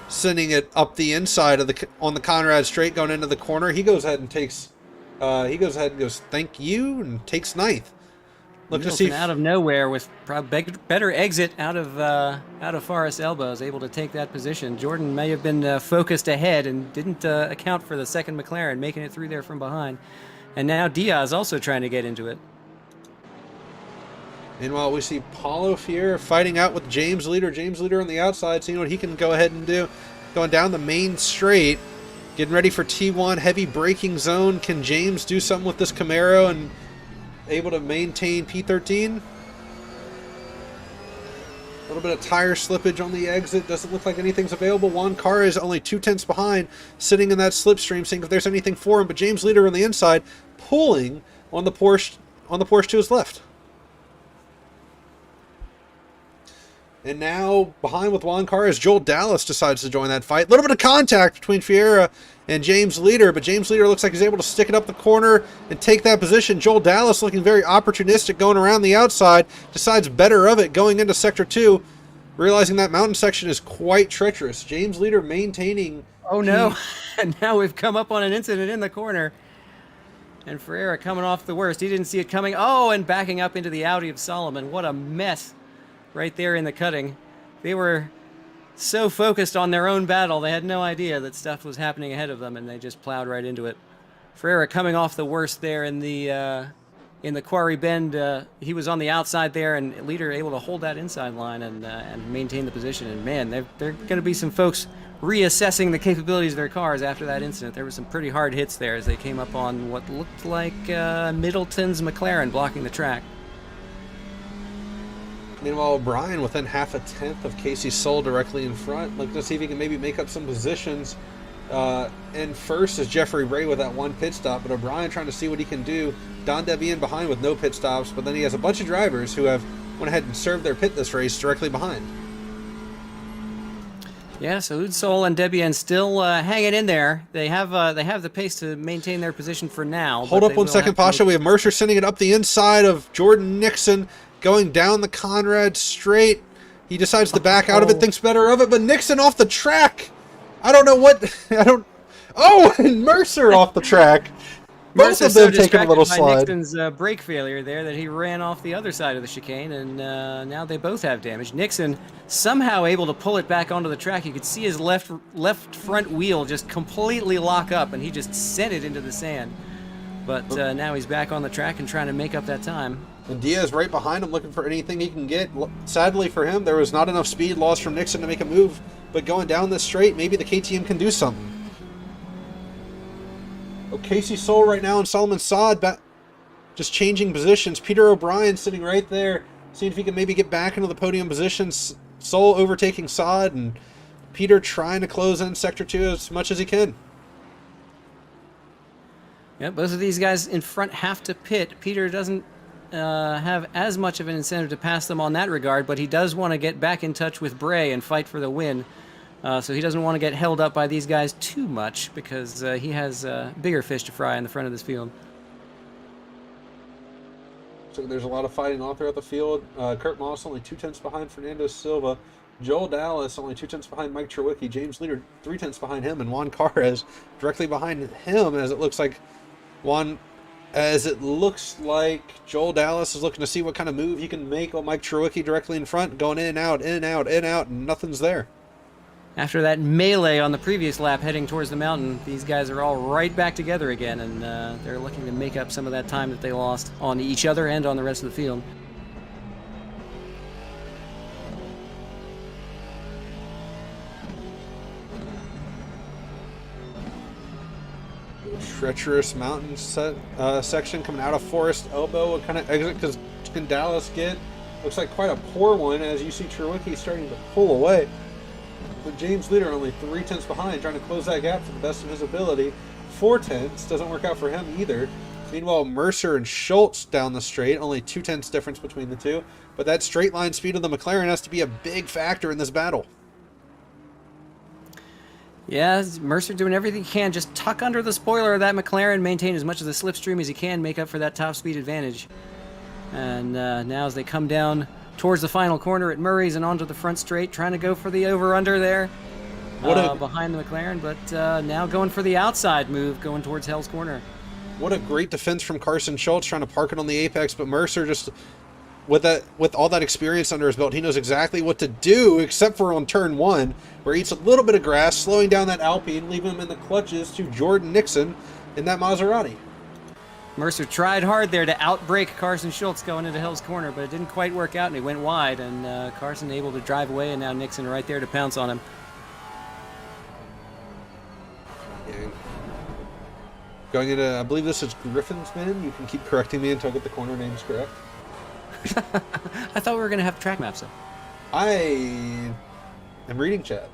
sending it up the inside of on the Conrad straight going into the corner. He goes ahead and takes he goes ahead and goes thank you and takes 9th. Look to see Middleton out of nowhere with probably better exit out of Forest Elbows, able to take that position. Jordan may have been focused ahead and didn't account for the second McLaren making it through there from behind. And now Diaz also trying to get into it. Meanwhile, we see Paulo Fier fighting out with James Leeder. James Leeder on the outside, seeing what he can go ahead and do. Going down the main straight, getting ready for T1, heavy braking zone. Can James do something with this Camaro and able to maintain P13? A little bit of tire slippage on the exit. Doesn't look like anything's available. Juan Carr is only 2/10 behind, sitting in that slipstream, seeing if there's anything for him. But James Leeder on the inside, pulling on the Porsche to his left. And now behind with Juan Carr as Joel Dallas decides to join that fight. A little bit of contact between Fiera and James Leeder, but James Leeder looks like he's able to stick it up the corner and take that position. Joel Dallas looking very opportunistic going around the outside, decides better of it going into Sector 2, realizing that mountain section is quite treacherous. James Leeder maintaining... Oh no, and now we've come up on an incident in the corner. And Ferreira coming off the worst. He didn't see it coming. Oh, and backing up into the Audi of Solomon. What a mess. Right there in the cutting. They were so focused on their own battle, they had no idea that stuff was happening ahead of them, and they just plowed right into it. Ferreira coming off the worst there in the Quarry Bend. He was on the outside there, and Leader able to hold that inside line and maintain the position. And man, they're going to be some folks reassessing the capabilities of their cars after that incident. There were some pretty hard hits there as they came up on what looked like Middleton's McLaren blocking the track. Meanwhile, O'Brien within half a tenth of Casey Soul directly in front. Looking to see if he can maybe make up some positions. And first is Jeffery Bray with that one pit stop, but O'Brien trying to see what he can do. Don Debian behind with no pit stops, but then he has a bunch of drivers who have went ahead and served their pit this race directly behind. Yeah, so Udsol and Debian still hanging in there. They have the pace to maintain their position for now. Hold up 1 second, Pasha. We have Mercer sending it up the inside of Jordan Nixon. Going down the Conrad straight. He decides to back out of it, thinks better of it, but Nixon off the track. I don't know what... Oh, and Mercer off the track. Both of them taking a little slide. Nixon's brake failure there that he ran off the other side of the chicane, and now they both have damage. Nixon somehow able to pull it back onto the track. You could see his left front wheel just completely lock up, and he just sent it into the sand. But now he's back on the track and trying to make up that time. And Diaz right behind him looking for anything he can get. Sadly for him, there was not enough speed lost from Nixon to make a move. But going down this straight, maybe the KTM can do something. Oh, Casey Soul right now and Solomon Saad just changing positions. Peter O'Brien sitting right there, seeing if he can maybe get back into the podium positions. Soul overtaking Saad, and Peter trying to close in Sector 2 as much as he can. Yeah, both of these guys in front have to pit. Peter doesn't have as much of an incentive to pass them on that regard, but he does want to get back in touch with Bray and fight for the win. So he doesn't want to get held up by these guys too much because he has bigger fish to fry in the front of this field. So there's a lot of fighting all throughout the field. Kurt Moss only 2/10 behind Fernando Silva. Joel Dallas only 2/10 behind Mike Trewicki. James Leeder 3/10 behind him, and Juan Carres directly behind him. As it looks like Joel Dallas is looking to see what kind of move he can make on Mike Trewicki directly in front, going in and out, in and out, in and out, and nothing's there. After that melee on the previous lap heading towards the mountain, these guys are all right back together again, and they're looking to make up some of that time that they lost on each other and on the rest of the field. Treacherous mountain section coming out of Forest Elbow. What kind of exit can Dallas get? Looks like quite a poor one as you see Trewicki starting to pull away. But James Leeder only 3/10 behind, trying to close that gap to the best of his ability. 4/10 doesn't work out for him either. Meanwhile, Mercer and Schultz down the straight, only 2/10 difference between the two. But that straight line speed of the McLaren has to be a big factor in this battle. Yeah, Mercer doing everything he can. Just tuck under the spoiler of that McLaren, maintain as much of the slipstream as he can, make up for that top speed advantage. And now as they come down towards the final corner at Murray's and onto the front straight, trying to go for the over-under there behind the McLaren, but now going for the outside move, going towards Hell's Corner. What a great defense from Carson Schultz trying to park it on the apex, but Mercer just, with all that experience under his belt, he knows exactly what to do, except for on turn 1, where he eats a little bit of grass, slowing down that Alpine, leaving him in the clutches to Jordan Nixon in that Maserati. Mercer tried hard there to outbrake Carson Schultz going into Hill's corner, but it didn't quite work out, and he went wide, and Carson able to drive away, and now Nixon right there to pounce on him. Yeah. Going into, I believe this is Griffin's Man. You can keep correcting me until I get the corner names correct. I thought we were going to have track maps, though. I am reading chat.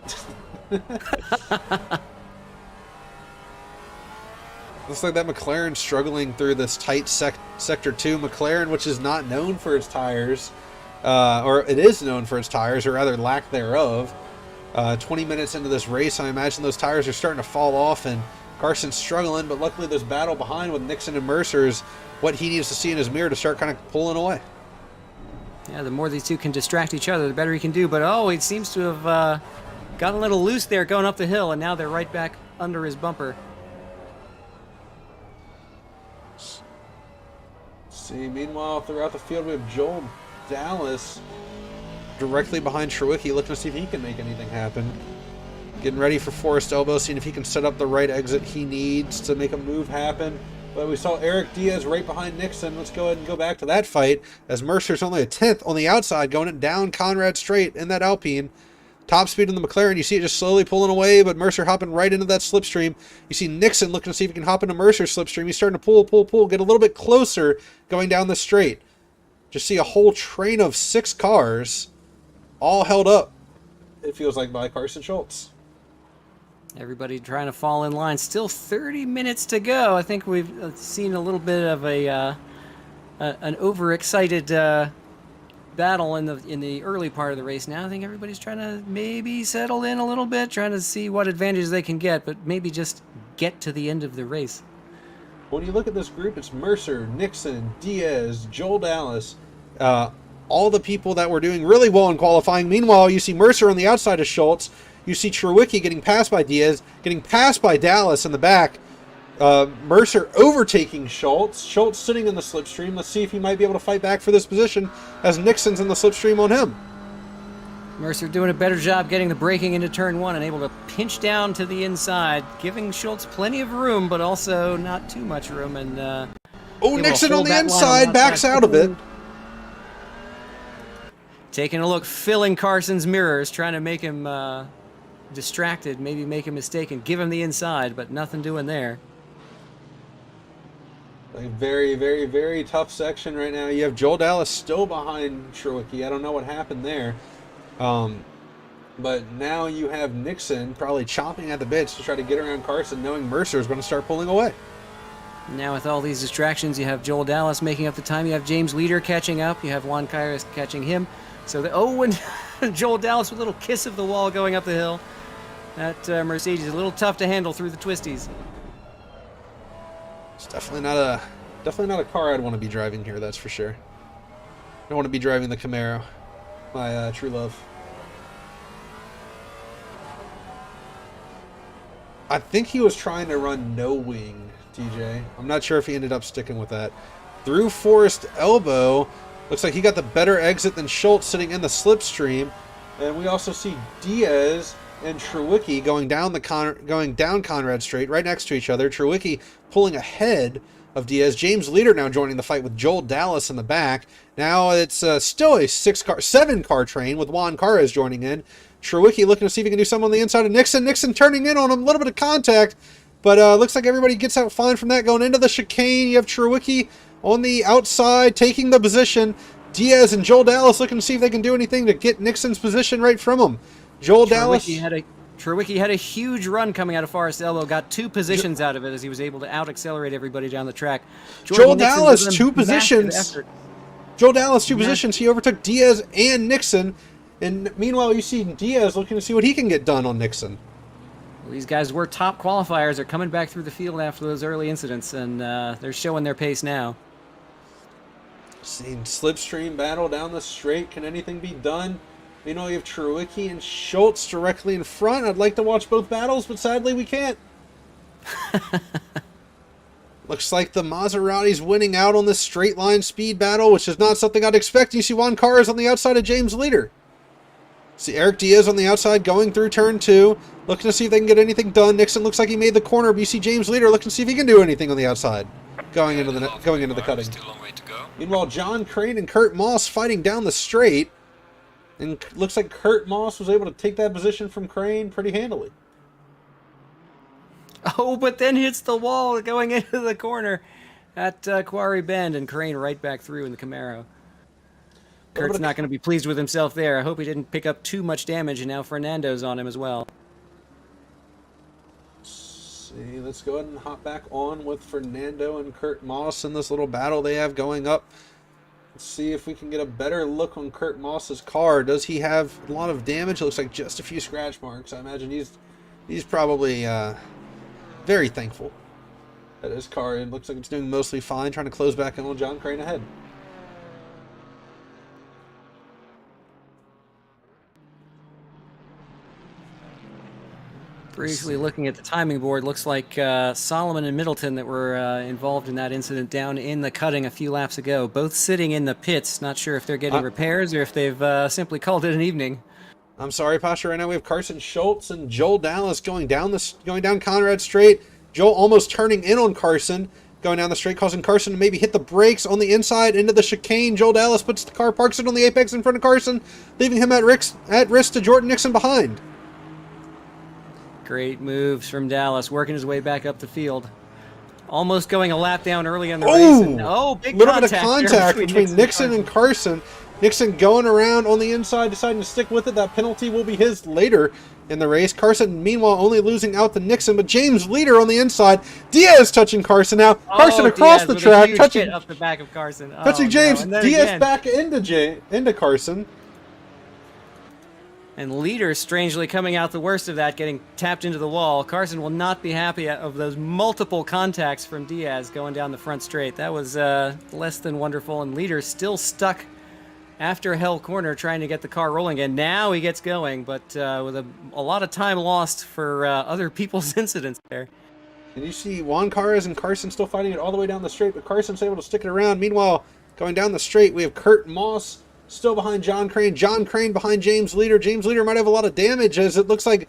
Looks like that McLaren struggling through this tight Sector 2. McLaren, which is not known for its tires, or it is known for its tires, or rather lack thereof. 20 minutes into this race, I imagine those tires are starting to fall off, and Carson's struggling, but luckily this battle behind with Nixon and Mercer is what he needs to see in his mirror to start kind of pulling away. Yeah, the more these two can distract each other, the better he can do, but oh, it seems to have gotten a little loose there going up the hill, and now they're right back under his bumper. See, meanwhile, throughout the field, we have Joel Dallas directly behind Trewicki, looking to see if he can make anything happen. Getting ready for Forest Elbow, seeing if he can set up the right exit he needs to make a move happen. But we saw Eric Diaz right behind Nixon. Let's go ahead and go back to that fight, as Mercer's only a 10th on the outside, going it down Conrad straight in that Alpine. Top speed in the McLaren, you see it just slowly pulling away, but Mercer hopping right into that slipstream. You see Nixon looking to see if he can hop into Mercer's slipstream. He's starting to pull, get a little bit closer going down the straight. Just see a whole train of 6 cars all held up, it feels like, by Carson Schultz. Everybody trying to fall in line. Still 30 minutes to go. I think we've seen a little bit of an overexcited battle in the early part of the race. Now I think everybody's trying to maybe settle in a little bit, trying to see what advantages they can get, but maybe just get to the end of the race. When you look at this group, it's Mercer, Nixon, Diaz, Joel Dallas, all the people that were doing really well in qualifying. Meanwhile, you see Mercer on the outside of Schultz. You see Trewicki getting passed by Diaz, getting passed by Dallas in the back. Mercer overtaking Schultz. Schultz sitting in the slipstream. Let's see if he might be able to fight back for this position as Nixon's in the slipstream on him. Mercer doing a better job getting the braking into turn 1 and able to pinch down to the inside, giving Schultz plenty of room, but also not too much room. And Nixon on the inside backs out of it. Taking a look, filling Carson's mirrors, trying to make him distracted, maybe make a mistake and give him the inside, but nothing doing there. A very, very, very tough section right now. You have Joel Dallas still behind Trewicki. I don't know what happened there. But now you have Nixon probably chomping at the bits to try to get around Carson, knowing Mercer is going to start pulling away. Now with all these distractions, you have Joel Dallas making up the time. You have James Leeder catching up. You have Juan Kairos catching him. So and Joel Dallas with a little kiss of the wall going up the hill. That Mercedes is a little tough to handle through the twisties. It's definitely not a car I'd want to be driving here, that's for sure. I don't want to be driving the Camaro, my true love. I think he was trying to run no wing, TJ. I'm not sure if he ended up sticking with that. Through Forest Elbow, looks like he got the better exit than Schultz sitting in the slipstream. And we also see Diaz and Trewicki going down Conrad Straight, right next to each other. Trewicki pulling ahead of Diaz. James Leeder now joining the fight with Joel Dallas in the back. Now it's still a 7-car train with Juan Carres joining in. Trewicki looking to see if he can do something on the inside of Nixon. Nixon turning in on him, a little bit of contact, but looks like everybody gets out fine from that. Going into the chicane, you have Trewicki on the outside taking the position. Diaz and Joel Dallas looking to see if they can do anything to get Nixon's position right from him. Trewicki had a huge run coming out of Forest Elbow, got 2 positions out of it as he was able to out-accelerate everybody down the track. Joel Dallas, 2 positions. Joel Dallas, 2 positions. He overtook Diaz and Nixon. And meanwhile, you see Diaz looking to see what he can get done on Nixon. Well, these guys were top qualifiers. They're coming back through the field after those early incidents, and they're showing their pace now. Seeing slipstream battle down the straight. Can anything be done? You know, you have Trewicki and Schultz directly in front. I'd like to watch both battles, but sadly we can't. Looks like the Maserati's winning out on this straight line speed battle, which is not something I'd expect. You see Juan Carres on the outside of James Leeder. See Eric Diaz on the outside going through turn 2, looking to see if they can get anything done. Nixon looks like he made the corner, but you see James Leeder looking to see if he can do anything on the outside, going into the cutting. Meanwhile, John Crane and Kurt Moss fighting down the straight, and looks like Kurt Moss was able to take that position from Crane pretty handily. Oh, but then hits the wall going into the corner at Quarry Bend, and Crane right back through in the Camaro. Kurt's not going to be pleased with himself there. I hope he didn't pick up too much damage, and now Fernando's on him as well. See, let's go ahead and hop back on with Fernando and Kurt Moss in this little battle they have going up. Let's see if we can get a better look on Kurt Moss's car. Does he have a lot of damage? It looks like just a few scratch marks. I imagine he's probably very thankful that his car, it looks like it's doing mostly fine, trying to close back in on John Crane ahead. Briefly looking at the timing board, looks like Solomon and Middleton that were involved in that incident down in the cutting a few laps ago, both sitting in the pits. Not sure if they're getting repairs or if they've simply called it an evening. I'm sorry, Pasha. Right now we have Carson Schultz and Joel Dallas going down Conrad Straight. Joel almost turning in on Carson, going down the straight, causing Carson to maybe hit the brakes on the inside into the chicane. Joel Dallas puts the car, parks it on the apex in front of Carson, leaving him at risk to Jordan Nixon behind. Great moves from Dallas, working his way back up the field. Almost going a lap down early in the race. And, big little bit of contact between Nixon and Carson. Nixon going around on the inside, deciding to stick with it. That penalty will be his later in the race. Carson, meanwhile, only losing out to Nixon, but James Leeder on the inside. Diaz touching Carson now. Carson across Diaz the track, touching up the back of Carson. Touching James. Diaz back into Carson. And Leeder strangely coming out the worst of that, getting tapped into the wall. Carson will not be happy of those multiple contacts from Diaz going down the front straight. That was less than wonderful, and Leeder still stuck after Hell Corner trying to get the car rolling. And now he gets going, but with a lot of time lost for other people's incidents there. And you see Juan Carres and Carson still fighting it all the way down the straight, but Carson's able to stick it around. Meanwhile, going down the straight, we have Kurt Moss still behind John Crane. John Crane behind James Leeder. James Leeder might have a lot of damage as it looks like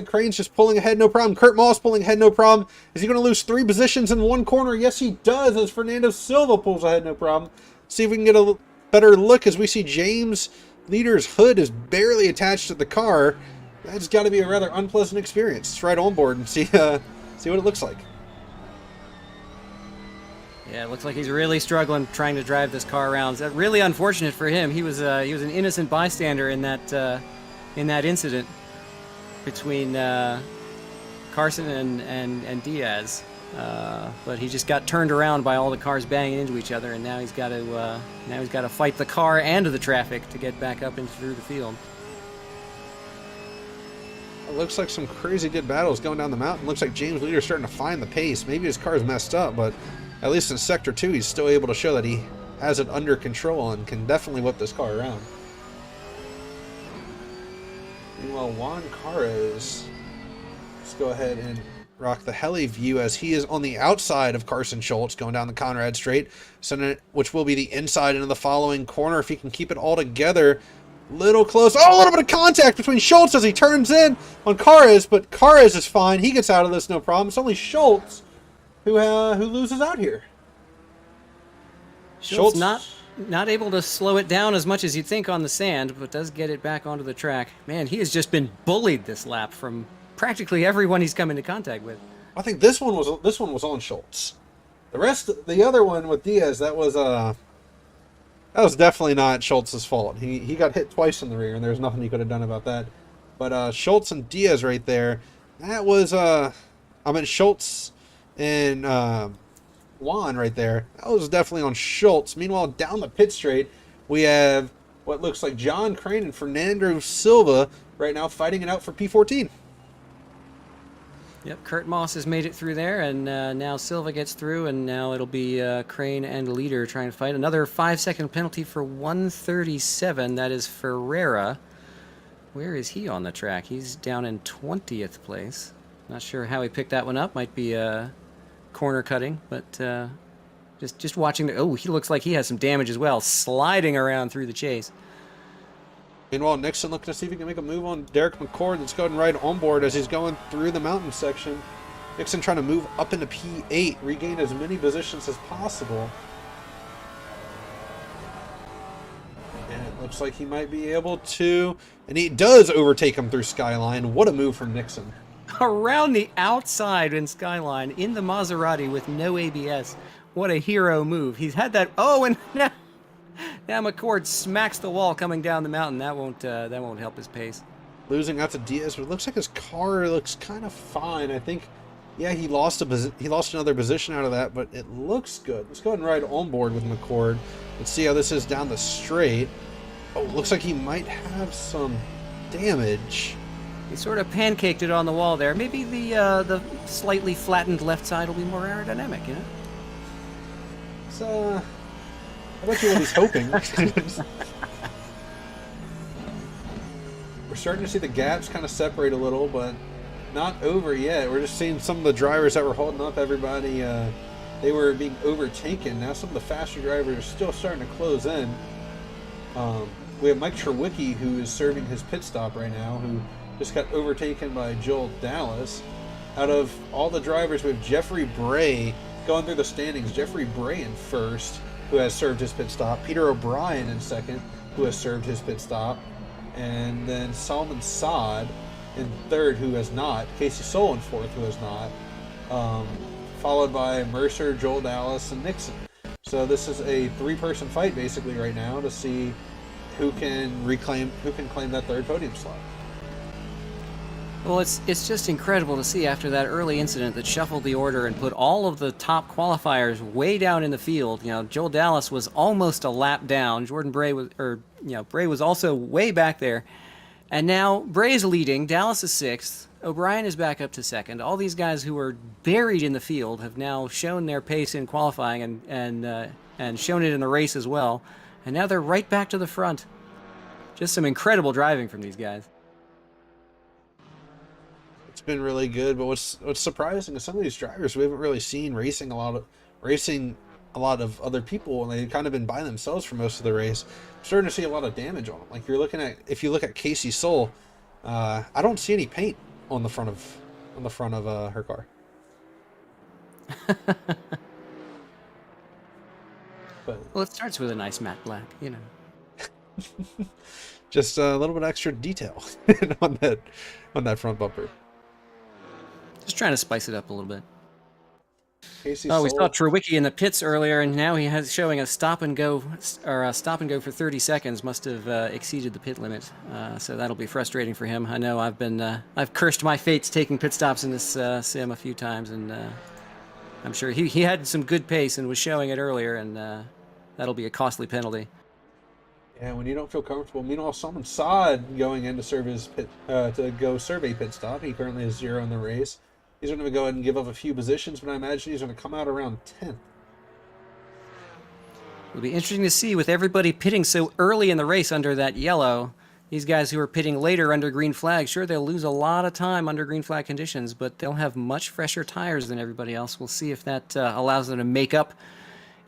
Crane's just pulling ahead, no problem. Kurt Moss pulling ahead, no problem. Is he going to lose 3 positions in one corner? Yes, he does, as Fernando Silva pulls ahead, no problem. See if we can get a better look as we see James Leeder's hood is barely attached to the car. That's got to be a rather unpleasant experience. Let's ride on board and see what it looks like. Yeah, it looks like he's really struggling trying to drive this car around. It's really unfortunate for him. He was an innocent bystander in that incident between Carson and Diaz, but he just got turned around by all the cars banging into each other, and now he's got to fight the car and the traffic to get back up and through the field. It looks like some crazy good battles going down the mountain. Looks like James Leeder's starting to find the pace. Maybe his car's messed up, but at least in Sector 2, he's still able to show that he has it under control and can definitely whip this car around. Meanwhile, Juan Carres, let's go ahead and rock the heli view as he is on the outside of Carson Schultz going down the Conrad Straight, which will be the inside into the following corner if he can keep it all together. Little close. Oh, a little bit of contact between Schultz as he turns in on Carres, but Carres is fine. He gets out of this no problem. It's only Schultz who loses out here. Schultz not able to slow it down as much as you'd think on the sand, but does get it back onto the track. Man, he has just been bullied this lap from practically everyone he's come into contact with. I think this one was on Schultz. The other one with Diaz, that was definitely not Schultz's fault. He got hit twice in the rear, and there's nothing he could have done about that. But Schultz and Diaz right there, that was Schultz and Juan right there. That was definitely on Schultz. Meanwhile, down the pit straight, we have what looks like John Crane and Fernando Silva right now fighting it out for P14. Yep, Kurt Moss has made it through there, and now Silva gets through, and now it'll be Crane and Leeder trying to fight. Another 5-second penalty for 137. That is Ferreira. Where is he on the track? He's down in 20th place. Not sure how he picked that one up. Might be corner cutting, but just watching the. Oh, he looks like he has some damage as well, sliding around through the chase. Meanwhile, Nixon looking to see if he can make a move on Derek McCord. That's going right on board as he's going through the mountain section. Nixon trying to move up into P8, regain as many positions as possible. And it looks like he might be able to, and he does overtake him through Skyline. What a move from Nixon. Around the outside in Skyline in the Maserati with no ABS. What a hero move. He's had that. Oh, and now McCord smacks the wall coming down the mountain. That won't help his pace. Losing out to Diaz, but it looks like his car looks kind of fine. I think, yeah, he lost another position out of that, but it looks good. Let's go ahead and ride on board with McCord. Let's see how this is down the straight. Oh, looks like he might have some damage. He sort of pancaked it on the wall there. Maybe the slightly flattened left side will be more aerodynamic, you know? So, I bet you what he's hoping. We're starting to see the gaps kind of separate a little, but not over yet. We're just seeing some of the drivers that were holding up everybody. They were being overtaken. Now some of the faster drivers are still starting to close in. We have Mike Trewicki, who is serving his pit stop right now, who just got overtaken by Joel Dallas. Out of all the drivers, we have Jeffery Bray going through the standings. Jeffery Bray in first, who has served his pit stop. Peter O'Brien in second, who has served his pit stop. And then Salman Saad in third, who has not. Casey Soul in fourth, who has not. Followed by Mercer, Joel Dallas, and Nixon. So this is a three-person fight basically right now to see who can claim that third podium slot. Well, it's just incredible to see after that early incident that shuffled the order and put all of the top qualifiers way down in the field. You know, Joel Dallas was almost a lap down. Bray was also way back there. And now Bray is leading, Dallas is sixth, O'Brien is back up to second. All these guys who were buried in the field have now shown their pace in qualifying and shown it in the race as well. And now they're right back to the front. Just some incredible driving from these guys. It's been really good, but what's surprising is some of these drivers we haven't really seen racing a lot of other people, and they've kind of been by themselves for most of the race. I'm starting to see a lot of damage on them. Like if you look at Casey Soul, I don't see any paint on the front of her car. But Well, it starts with a nice matte black, you know. just a little bit extra detail on that front bumper. Just trying to spice it up a little bit. Casey Oh, we Soul- saw Trewicki in the pits earlier, and now he has showing a stop and go for 30 seconds. Must have exceeded the pit limit, so that'll be frustrating for him. I know I've cursed my fates taking pit stops in this sim a few times, and I'm sure he had some good pace and was showing it earlier, and that'll be a costly penalty. Yeah, when you don't feel comfortable. Meanwhile, Salman Saad going in to serve his pit to go serve a pit stop. He currently has 0 in the race. He's going to go ahead and give up a few positions, but I imagine he's going to come out around 10th. It'll be interesting to see with everybody pitting so early in the race under that yellow. These guys who are pitting later under green flag, sure, they'll lose a lot of time under green flag conditions, but they'll have much fresher tires than everybody else. We'll see if that allows them to make up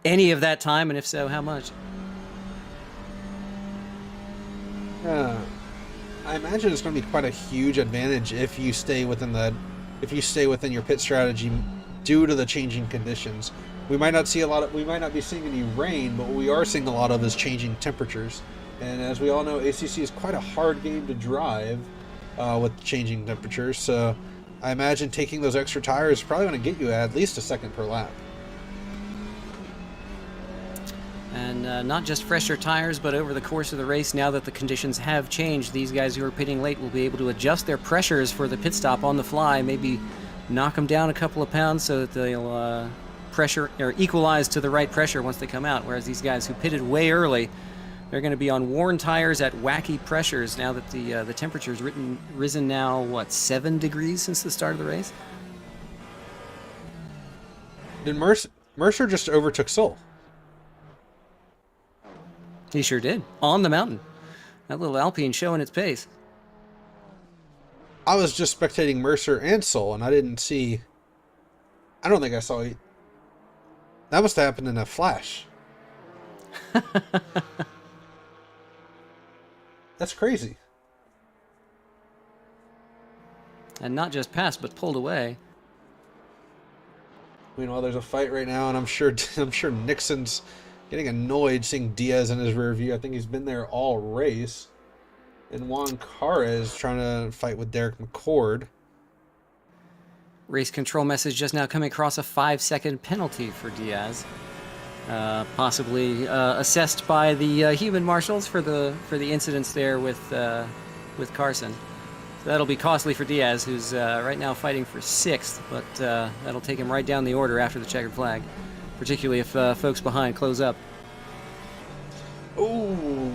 any of that time, and if so, how much. I imagine it's going to be quite a huge advantage if you stay within your pit strategy due to the changing conditions. We might not be seeing any rain, but what we are seeing a lot of is changing temperatures. And as we all know, ACC is quite a hard game to drive with changing temperatures. So I imagine taking those extra tires is probably going to get you at least a second per lap. And not just fresher tires, but over the course of the race, now that the conditions have changed, these guys who are pitting late will be able to adjust their pressures for the pit stop on the fly, maybe knock them down a couple of pounds so that they'll pressure or equalize to the right pressure once they come out. Whereas these guys who pitted way early, they're going to be on worn tires at wacky pressures now that the temperature's risen now, 7 degrees since the start of the race? Did Mercer just overtook Soul? He sure did. On the mountain. That little Alpine showing its pace. I was just spectating Mercer and Soul, and I didn't see I don't think I saw it. That must have happened in a flash. That's crazy. And not just passed, but pulled away. Meanwhile, there's a fight right now, and I'm sure Nixon's getting annoyed seeing Diaz in his rear view. I think he's been there all race. And Juan Carres trying to fight with Derek McCord. Race control message just now coming across, a 5-second penalty for Diaz. Possibly assessed by the human marshals for the incidents there with Carson. So that'll be costly for Diaz, who's right now fighting for 6th, but that'll take him right down the order after the checkered flag, particularly if folks behind close up. Ooh,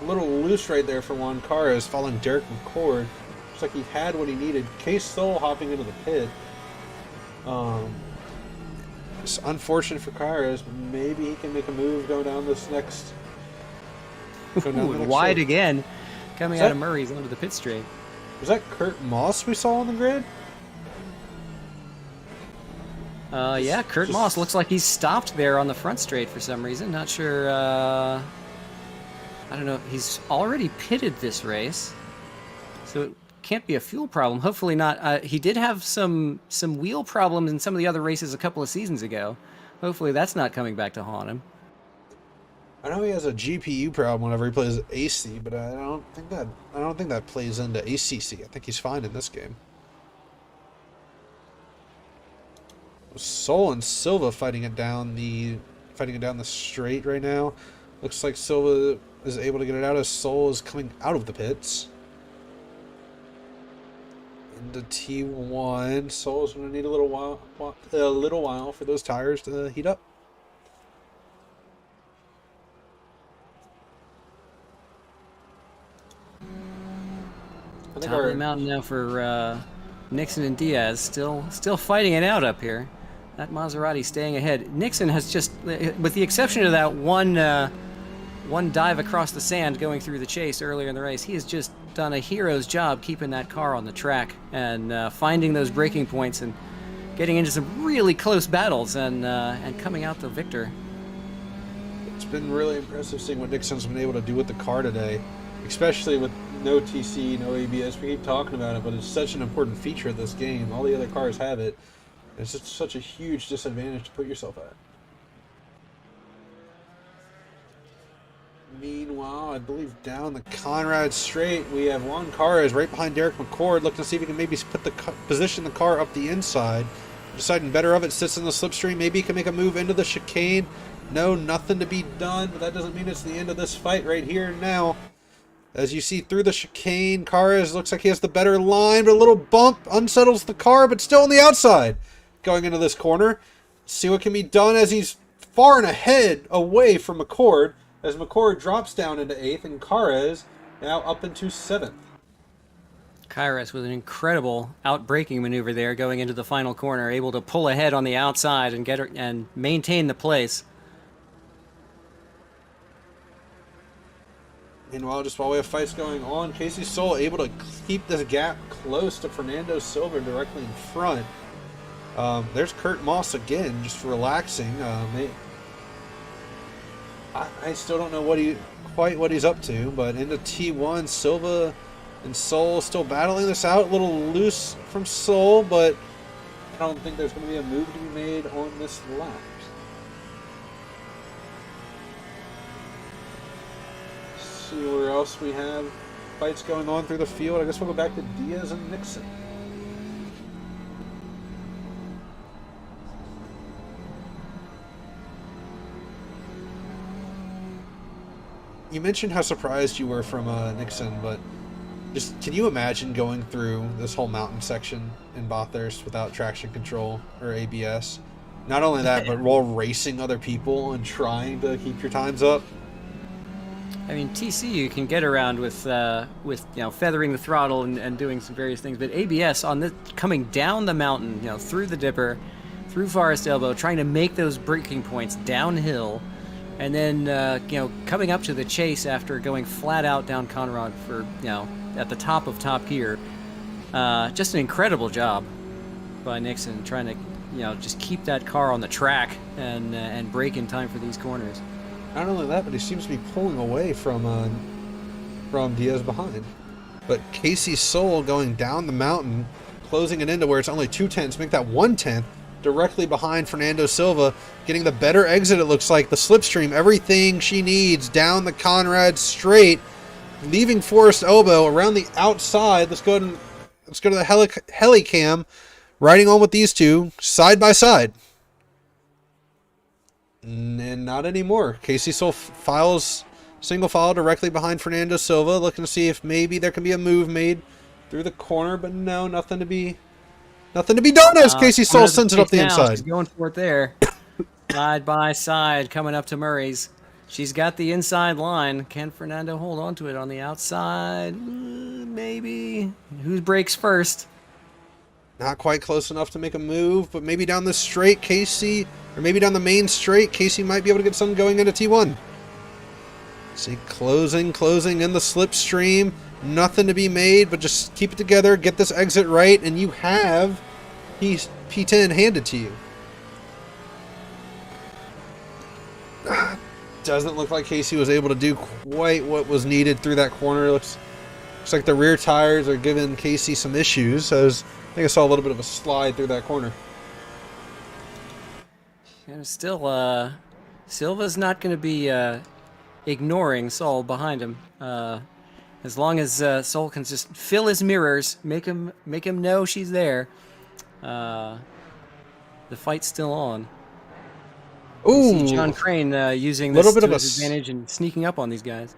a little loose right there for Juan Carres, following Derek McCord. Looks like he had what he needed. Case Soul hopping into the pit. It's unfortunate for Carres, but maybe he can make a move going down this next. Wide again, coming out of Murray's onto the pit straight. Was that Kurt Moss we saw on the grid? Yeah, Kurt Moss looks like he's stopped there on the front straight for some reason. Not sure. I don't know. He's already pitted this race, so it can't be a fuel problem. Hopefully not. He did have some wheel problems in some of the other races a couple of seasons ago. Hopefully that's not coming back to haunt him. I know he has a GPU problem whenever he plays AC, but I don't think that plays into ACC. I think he's fine in this game. Soul and Silva fighting it down the straight right now. Looks like Silva is able to get it out as Soul is coming out of the pits. Into T1. Soul's going to need a little while for those tires to heat up. Top of the mountain now for Nixon and Diaz, still fighting it out up here. That Maserati staying ahead. Nixon has just, with the exception of that one dive across the sand going through the chase earlier in the race, he has just done a hero's job keeping that car on the track and finding those braking points and getting into some really close battles and coming out the victor. It's been really impressive seeing what Nixon's been able to do with the car today, especially with no TC, no ABS. We keep talking about it, but it's such an important feature of this game. All the other cars have it. It's just such a huge disadvantage to put yourself at. Meanwhile, I believe down the Conrad straight, we have Juan Carres right behind Derek McCord, looking to see if he can maybe position the car up the inside. Deciding better of it, sits in the slipstream. Maybe he can make a move into the chicane. No, nothing to be done, but that doesn't mean it's the end of this fight right here and now. As you see through the chicane, Carres looks like he has the better line, but a little bump unsettles the car, but still on the outside going into this corner. See what can be done as he's far and ahead away from McCord, as McCord drops down into 8th and Carres now up into 7th. Carres with an incredible out-braking maneuver there going into the final corner, able to pull ahead on the outside and and maintain the place. Meanwhile, just while we have fights going on, Casey Soul able to keep this gap close to Fernando Silva directly in front. There's Kurt Moss again, just relaxing. I still don't know quite what he's up to, but into T1, Silva and Soul still battling this out. A little loose from Soul, but I don't think there's going to be a move to be made on this lap. See where else we have fights going on through the field. I guess we'll go back to Diaz and Nixon. You mentioned how surprised you were from Nixon, but just can you imagine going through this whole mountain section in Bathurst without traction control or ABS? Not only that, but while racing other people and trying to keep your times up. I mean, TC you can get around with feathering the throttle and doing some various things, but ABS on the coming down the mountain, through the dipper, through Forest Elbow, trying to make those braking points downhill, and then coming up to the chase after going flat out down Conrad for at the top of top gear. Just an incredible job by Nixon trying to just keep that car on the track and brake in time for these corners. Not only that, but he seems to be pulling away from Diaz behind. But Casey Soul going down the mountain, closing it into where it's only 2/10, make that 1/10, directly behind Fernando Silva, getting the better exit, it looks like. The slipstream, everything she needs, down the Conrad straight, leaving Forest Oboe around the outside. Let's go to the helicam, riding on with these two, side by side. And not anymore. Casey Soul files single file directly behind Fernando Silva, looking to see if maybe there can be a move made through the corner, but no, nothing to be done as Casey Soul sends it up the inside. She's going for it there. Side by side, coming up to Murray's. She's got the inside line. Can Fernando hold on to it on the outside? Maybe. Who breaks first? Not quite close enough to make a move, but maybe down the straight, Casey, or maybe down the main straight, Casey might be able to get something going into T1. See, closing in the slipstream. Nothing to be made, but just keep it together, get this exit right, and you have P10 handed to you. Doesn't look like Casey was able to do quite what was needed through that corner. Looks like the rear tires are giving Casey some issues. I think I saw a little bit of a slide through that corner. And still, Silva's not going to be ignoring Saul behind him. As long as Saul can just fill his mirrors, make him know she's there. The fight's still on. Ooh, see John Crane using this to his advantage and sneaking up on these guys.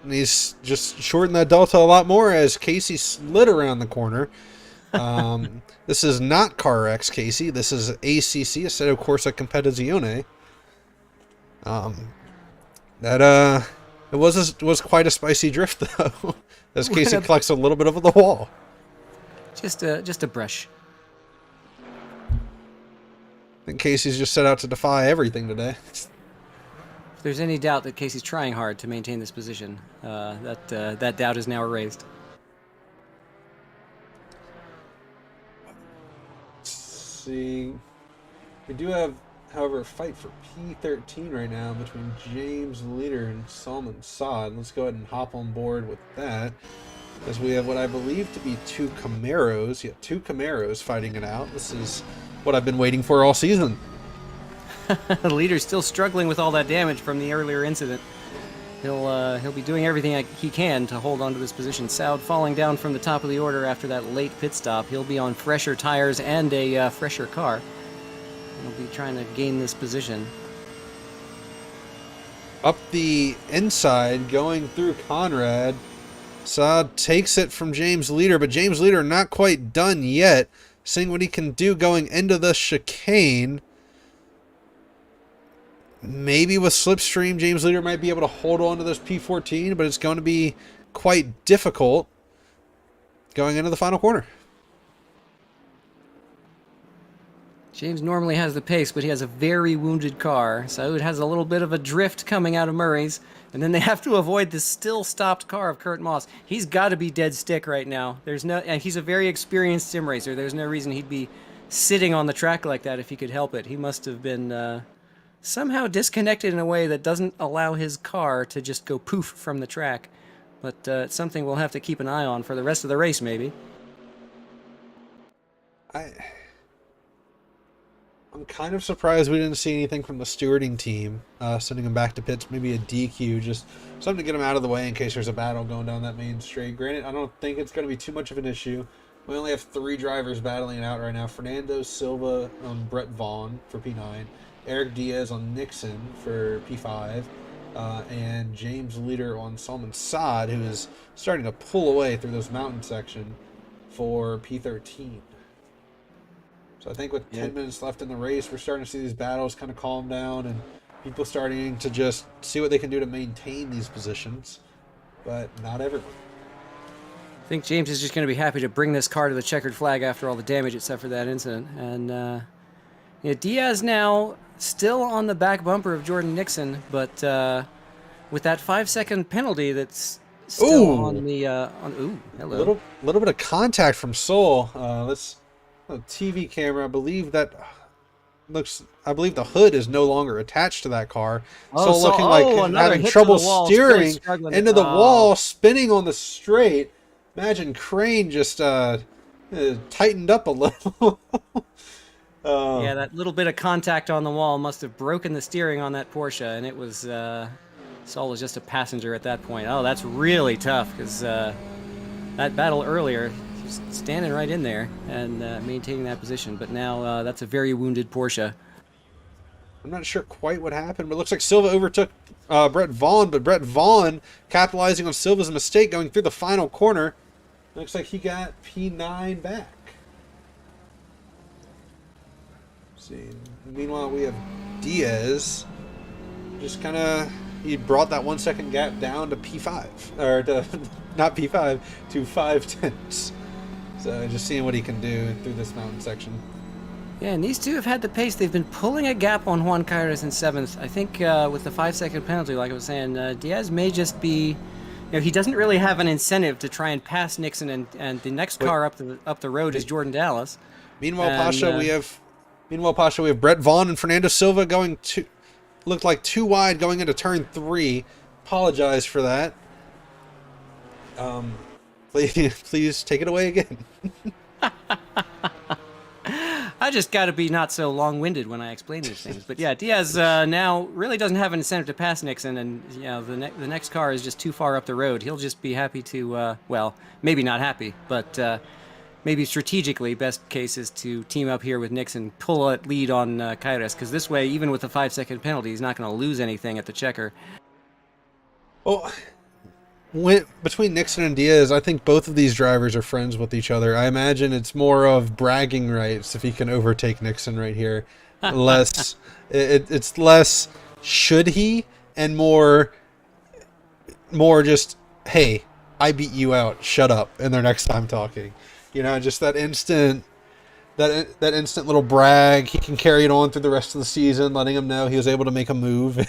And he's just shortened that delta a lot more as Casey slid around the corner. This is not CarX, Casey. This is ACC, Assetto Corsa Competizione. It was quite a spicy drift though, as Casey collects a little bit of the wall. Just a brush. I think Casey's just set out to defy everything today. If there's any doubt that Casey's trying hard to maintain this position, that doubt is now erased. Let's see. We do have, however, a fight for P13 right now between James Leeder and Salman Saad. Let's go ahead and hop on board with that, as we have what I believe to be two Camaros. Yeah, two Camaros fighting it out. This is what I've been waiting for all season. Leader's still struggling with all that damage from the earlier incident. He'll be doing everything he can to hold on to this position. Saud falling down from the top of the order after that late pit stop. He'll be on fresher tires and a fresher car. He'll be trying to gain this position. Up the inside, going through Conrad. Saad takes it from James Leeder, but James Leeder not quite done yet. Seeing what he can do going into the chicane. Maybe with slipstream, James Leeder might be able to hold on to this P14, but it's going to be quite difficult going into the final corner. James normally has the pace, but he has a very wounded car. So it has a little bit of a drift coming out of Murray's. And then they have to avoid this still stopped car of Kurt Moss. He's got to be dead stick right now. And he's a very experienced sim racer. There's no reason he'd be sitting on the track like that if he could help it. He must have been somehow disconnected in a way that doesn't allow his car to just go poof from the track. But it's something we'll have to keep an eye on for the rest of the race, maybe. I'm kind of surprised we didn't see anything from the stewarding team, sending him back to pits, maybe a DQ, just something to get him out of the way in case there's a battle going down that main straight. Granted, I don't think it's going to be too much of an issue. We only have 3 drivers battling it out right now. Fernando Silva on Brett Vaughn for P9, Eric Diaz on Nixon for P5, and James Leeder on Salman Saad, who is starting to pull away through this mountain section for P13. So I think with 10 minutes left in the race, we're starting to see these battles kind of calm down and people starting to just see what they can do to maintain these positions, but not everyone. I think James is just going to be happy to bring this car to the checkered flag after all the damage except for that incident. And Diaz now still on the back bumper of Jordan Nixon, but with that 5-second penalty that's still on the... ooh, hello. Little bit of contact from Soul. Let's... A TV camera, I believe that I believe the hood is no longer attached to that car. Oh, so looking like another having hit to trouble the wall, steering really struggling. into the wall, spinning on the straight. Imagine Crane just tightened up a little. Yeah, that little bit of contact on the wall must have broken the steering on that Porsche, and it was Saul was just a passenger at that point. Oh, that's really tough, because that battle earlier, he was standing right in there and maintaining that position, but now that's a very wounded Porsche. I'm not sure quite what happened, but it looks like Silva overtook Brett Vaughn, but Brett Vaughn capitalizing on Silva's mistake going through the final corner. Looks like he got P9 back. See. Meanwhile, we have Diaz. Just kind of, he brought that 1 second gap down to P5, or to not P5, to 5/10. So just seeing what he can do through this mountain section. Yeah, and these two have had the pace. They've been pulling a gap on Juan Caires in 7th. I think with the 5-second penalty, like I was saying, Diaz may just be, he doesn't really have an incentive to try and pass Nixon, and the next car up the road is Jordan Dallas. Meanwhile, And, Pasha, we have Brett Vaughn and Fernando Silva going looked like too wide going into turn 3. Apologize for that. Please take it away again. I just got to be not so long-winded when I explain these things. But yeah, Diaz now really doesn't have an incentive to pass Nixon, and the next car is just too far up the road. He'll just be happy to, well, maybe not happy, but maybe strategically, best case is to team up here with Nixon, pull a lead on Caires, because this way, even with the 5-second penalty, he's not going to lose anything at the checker. Well, between Nixon and Diaz, I think both of these drivers are friends with each other. I imagine it's more of bragging rights if he can overtake Nixon right here. It's less should he, and more just, hey, I beat you out, shut up, and their next time talking. Just that instant little brag. He can carry it on through the rest of the season, letting him know he was able to make a move.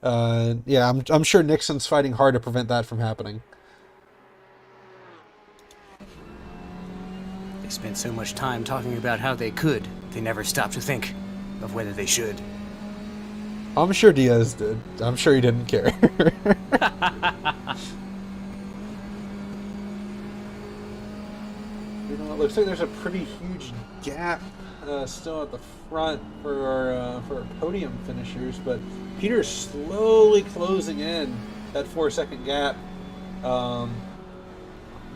And yeah, I'm sure Nixon's fighting hard to prevent that from happening. They spent so much time talking about how they could, they never stopped to think of whether they should. I'm sure Diaz did. I'm sure he didn't care. It looks like there's a pretty huge gap still at the front for our podium finishers, but Peter's slowly closing in that 4-second gap.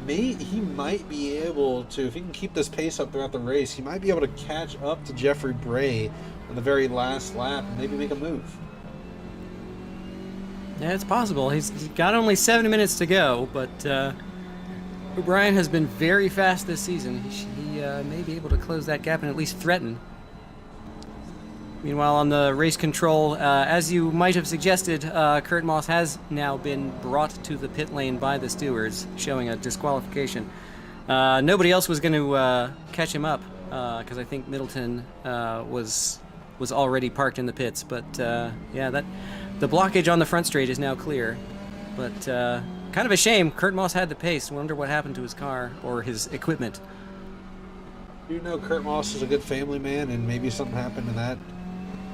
He might be able to, if he can keep this pace up throughout the race, he might be able to catch up to Jeffery Bray on the very last lap and maybe make a move. Yeah, it's possible. He's got only 7 minutes to go, but O'Brien has been very fast this season. He may be able to close that gap and at least threaten. Meanwhile, on the race control, as you might have suggested, Kurt Moss has now been brought to the pit lane by the stewards, showing a disqualification. Nobody else was going to catch him up, because I think Middleton was already parked in the pits. But yeah, the blockage on the front straight is now clear. But kind of a shame. Kurt Moss had the pace. Wonder what happened to his car or his equipment. You know, Kurt Moss is a good family man, and maybe something happened in that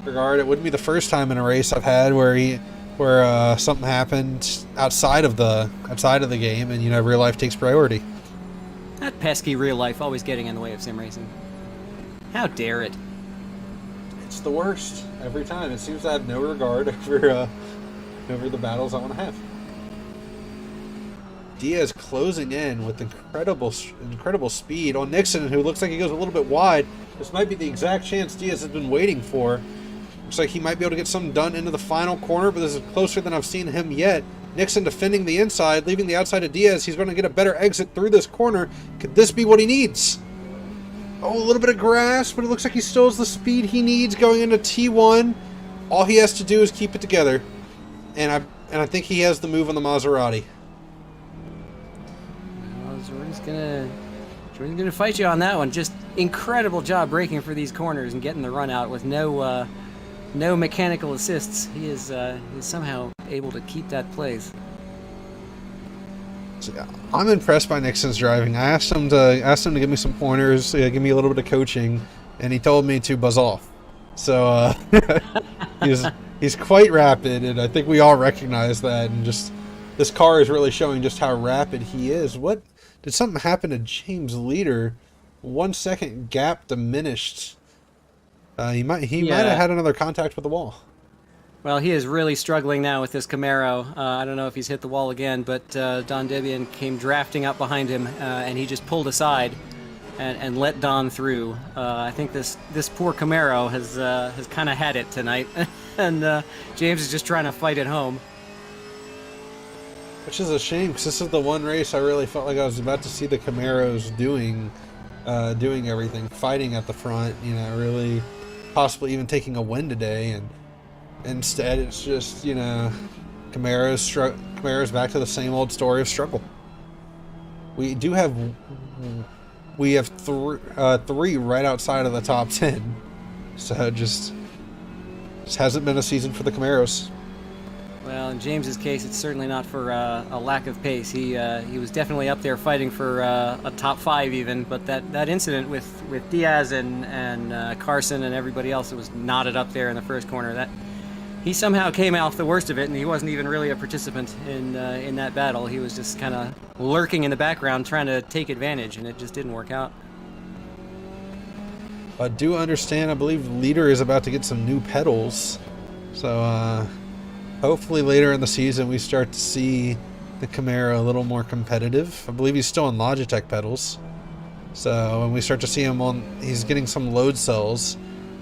regard. It wouldn't be the first time in a race I've had where something happened outside of the game, and real life takes priority. That pesky real life always getting in the way of sim racing. How dare it? It's the worst every time. It seems to have no regard over the battles I want to have. Diaz closing in with incredible speed on Nixon, who looks like he goes a little bit wide. This might be the exact chance Diaz has been waiting for. Looks like he might be able to get something done into the final corner, but this is closer than I've seen him yet. Nixon defending the inside, leaving the outside of Diaz. He's going to get a better exit through this corner. Could this be what he needs? Oh, a little bit of grass, but it looks like he still has the speed he needs going into T1. All he has to do is keep it together. And I think he has the move on the Maserati. Jordan's gonna fight you on that one. Just incredible job braking for these corners and getting the run out with no mechanical assists. He is somehow able to keep that place. I'm impressed by Nixon's driving. I asked him to give me some pointers, give me a little bit of coaching, and he told me to buzz off. So he's quite rapid, and I think we all recognize that. And just this car is really showing just how rapid he is. What did something happen to James Leeder? 1 second gap diminished. He might have had another contact with the wall. Well, he is really struggling now with this Camaro. I don't know if he's hit the wall again, but Don Debian came drafting up behind him, and he just pulled aside and let Don through. I think this poor Camaro has kind of had it tonight, and James is just trying to fight it home. Which is a shame, because this is the one race I really felt like I was about to see the Camaros doing everything, fighting at the front, really possibly even taking a win today, and instead it's just, Camaro's back to the same old story of struggle. We have three right outside of the top 10, so just hasn't been a season for the Camaros. Well, in James's case, it's certainly not for a lack of pace. He was definitely up there fighting for a top 5 even, but that incident with Diaz and Carson and everybody else that was knotted up there in the first corner, that he somehow came off the worst of it, and he wasn't even really a participant in that battle. He was just kind of lurking in the background trying to take advantage, and it just didn't work out. I do understand, I believe Leeder is about to get some new pedals, so hopefully later in the season we start to see the Camaro a little more competitive. I believe he's still on Logitech pedals, so when we start to see him he's getting some load cells,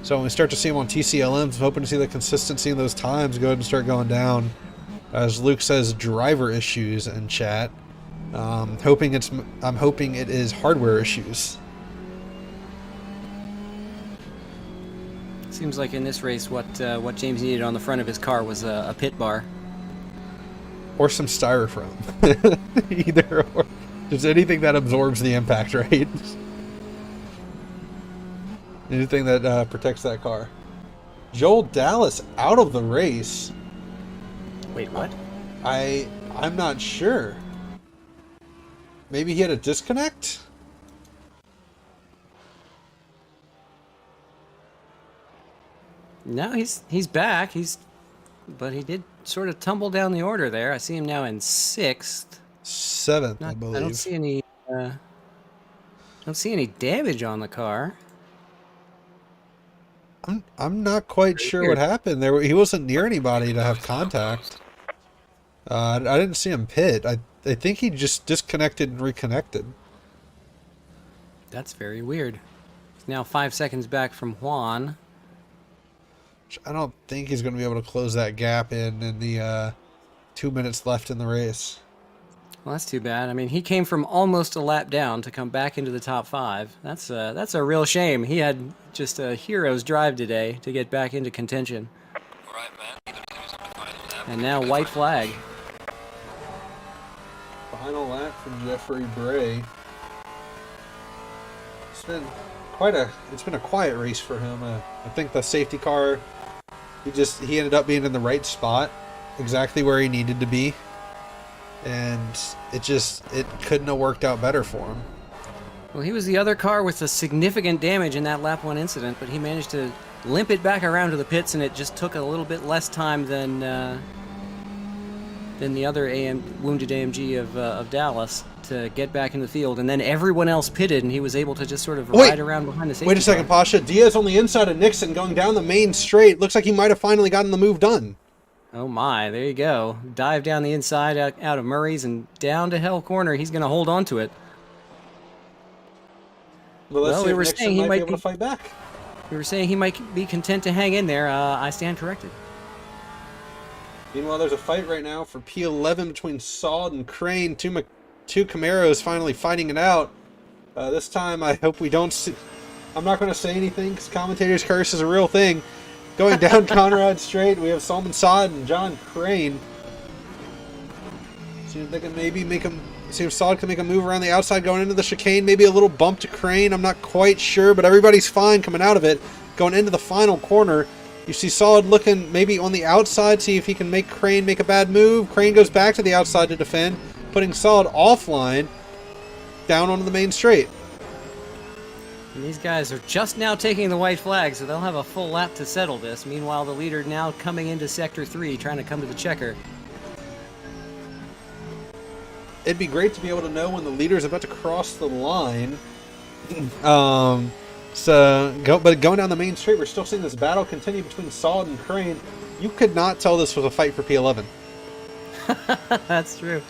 so when we start to see him on TCLMs, I'm hoping to see the consistency in those times go ahead and start going down. As Luke says, driver issues in chat. I'm hoping it is hardware issues. Seems like in this race, what James needed on the front of his car was a pit bar. Or some styrofoam. Either or. Just anything that absorbs the impact, right? Anything that protects that car. Joel Dallas out of the race. Wait, what? I'm not sure. Maybe he had a disconnect? No, he's back. But he did sort of tumble down the order there. I see him now in 6th. 7th, I believe. I don't see any damage on the car. I'm not quite sure what happened there. He wasn't near anybody to have contact. I didn't see him pit. I think he just disconnected and reconnected. That's very weird. He's now 5 seconds back from Juan. I don't think he's going to be able to close that gap in the 2 minutes left in the race. Well, that's too bad. I mean, he came from almost a lap down to come back into the top 5. That's a real shame. He had just a hero's drive today to get back into contention. And now white flag. Final lap from Jeffery Bray. It's been a quiet race for him. I think the safety car, he ended up being in the right spot, exactly where he needed to be, and it couldn't have worked out better for him. Well, he was the other car with the significant damage in that lap 1 incident, but he managed to limp it back around to the pits, and it just took a little bit less time than the other wounded AMG of Dallas to get back in the field, and then everyone else pitted, and he was able to just sort of ride around behind the safety car. Wait a second, Pasha. Diaz on the inside of Nixon going down the main straight. Looks like he might have finally gotten the move done. Oh my, there you go. Dive down the inside out of Murray's and down to Hell Corner. He's going to hold on to it. Well, let's see if Nixon might be able to fight back. We were saying he might be content to hang in there. I stand corrected. Meanwhile, there's a fight right now for P11 between Saud and Crane. Two Camaros finally fighting it out. This time, I hope we don't see... I'm not going to say anything because commentator's curse is a real thing. Going down Conrad Straight, we have Salman Saud and John Crane. See if they can maybe see if Saud can make a move around the outside going into the chicane. Maybe a little bump to Crane. I'm not quite sure, but everybody's fine coming out of it. Going into the final corner. You see Saud looking maybe on the outside, see if he can make Crane make a bad move. Crane goes back to the outside to defend, putting Saud offline down onto the main straight. And these guys are just now taking the white flag, so they'll have a full lap to settle this. Meanwhile, the leader now coming into Sector 3, trying to come to the checker. It'd be great to be able to know when the leader is about to cross the line. But going down the main straight, we're still seeing this battle continue between Sod and Crane. You could not tell this was a fight for P11. That's true.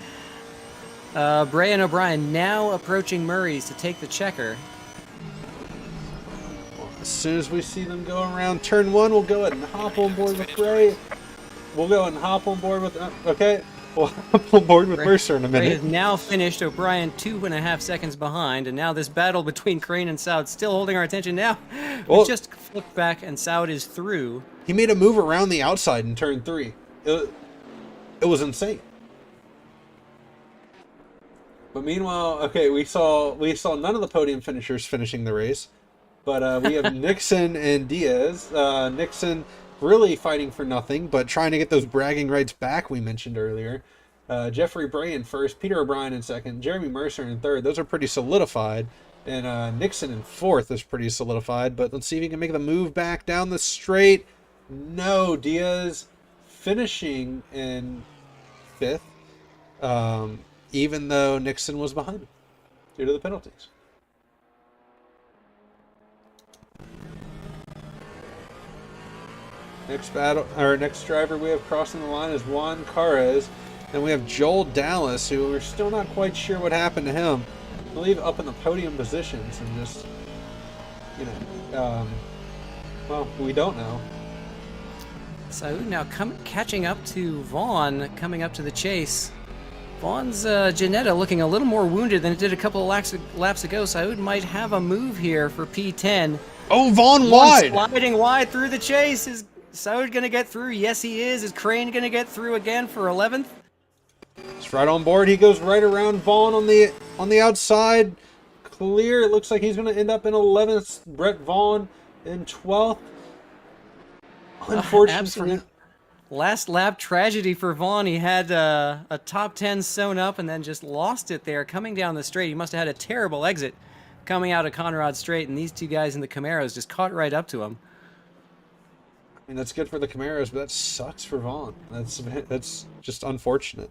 Bray and O'Brien now approaching Murray's to take the checker. As soon as we see them go around turn 1, we'll go ahead and hop on board with Bray. We'll go ahead and hop on board with... okay. We'll hop on board with Mercer in a minute. Bray has now finished. O'Brien 2.5 seconds behind. And now this battle between Crane and Soud still holding our attention now. We just flipped back and Soud is through. He made a move around the outside in turn 3. It was insane. But meanwhile, okay, we saw none of the podium finishers finishing the race. But we have Nixon and Diaz. Nixon really fighting for nothing, but trying to get those bragging rights back we mentioned earlier. Jeffery Bray in first, Peter O'Brien in second, Jeremy Mercer in third. Those are pretty solidified. And Nixon in fourth is pretty solidified. But let's see if he can make the move back down the straight. No, Diaz finishing in fifth, even though Nixon was behind him due to the penalties. Next driver we have crossing the line is Juan Carres, and we have Joel Dallas, who we're still not quite sure what happened to him. I believe up in the podium positions and just, well, we don't know. So now catching up to Vaughn, coming up to the chase. Vaughn's Janetta looking a little more wounded than it did a couple of laps ago. Saud might have a move here for P10. Oh, Vaughn wide! Sliding wide through the chase. Is Saud going to get through? Yes, he is. Is Crane going to get through again for 11th? He's right on board. He goes right around Vaughn on the outside. Clear. It looks like he's going to end up in 11th. Brett Vaughn in 12th. Unfortunate for him. Last lap tragedy for Vaughn. He had a top 10 sewn up and then just lost it there coming down the straight. He must have had a terrible exit coming out of Conrad Straight, and these two guys in the Camaros just caught right up to him. I mean, that's good for the Camaros, but that sucks for Vaughn. That's just unfortunate.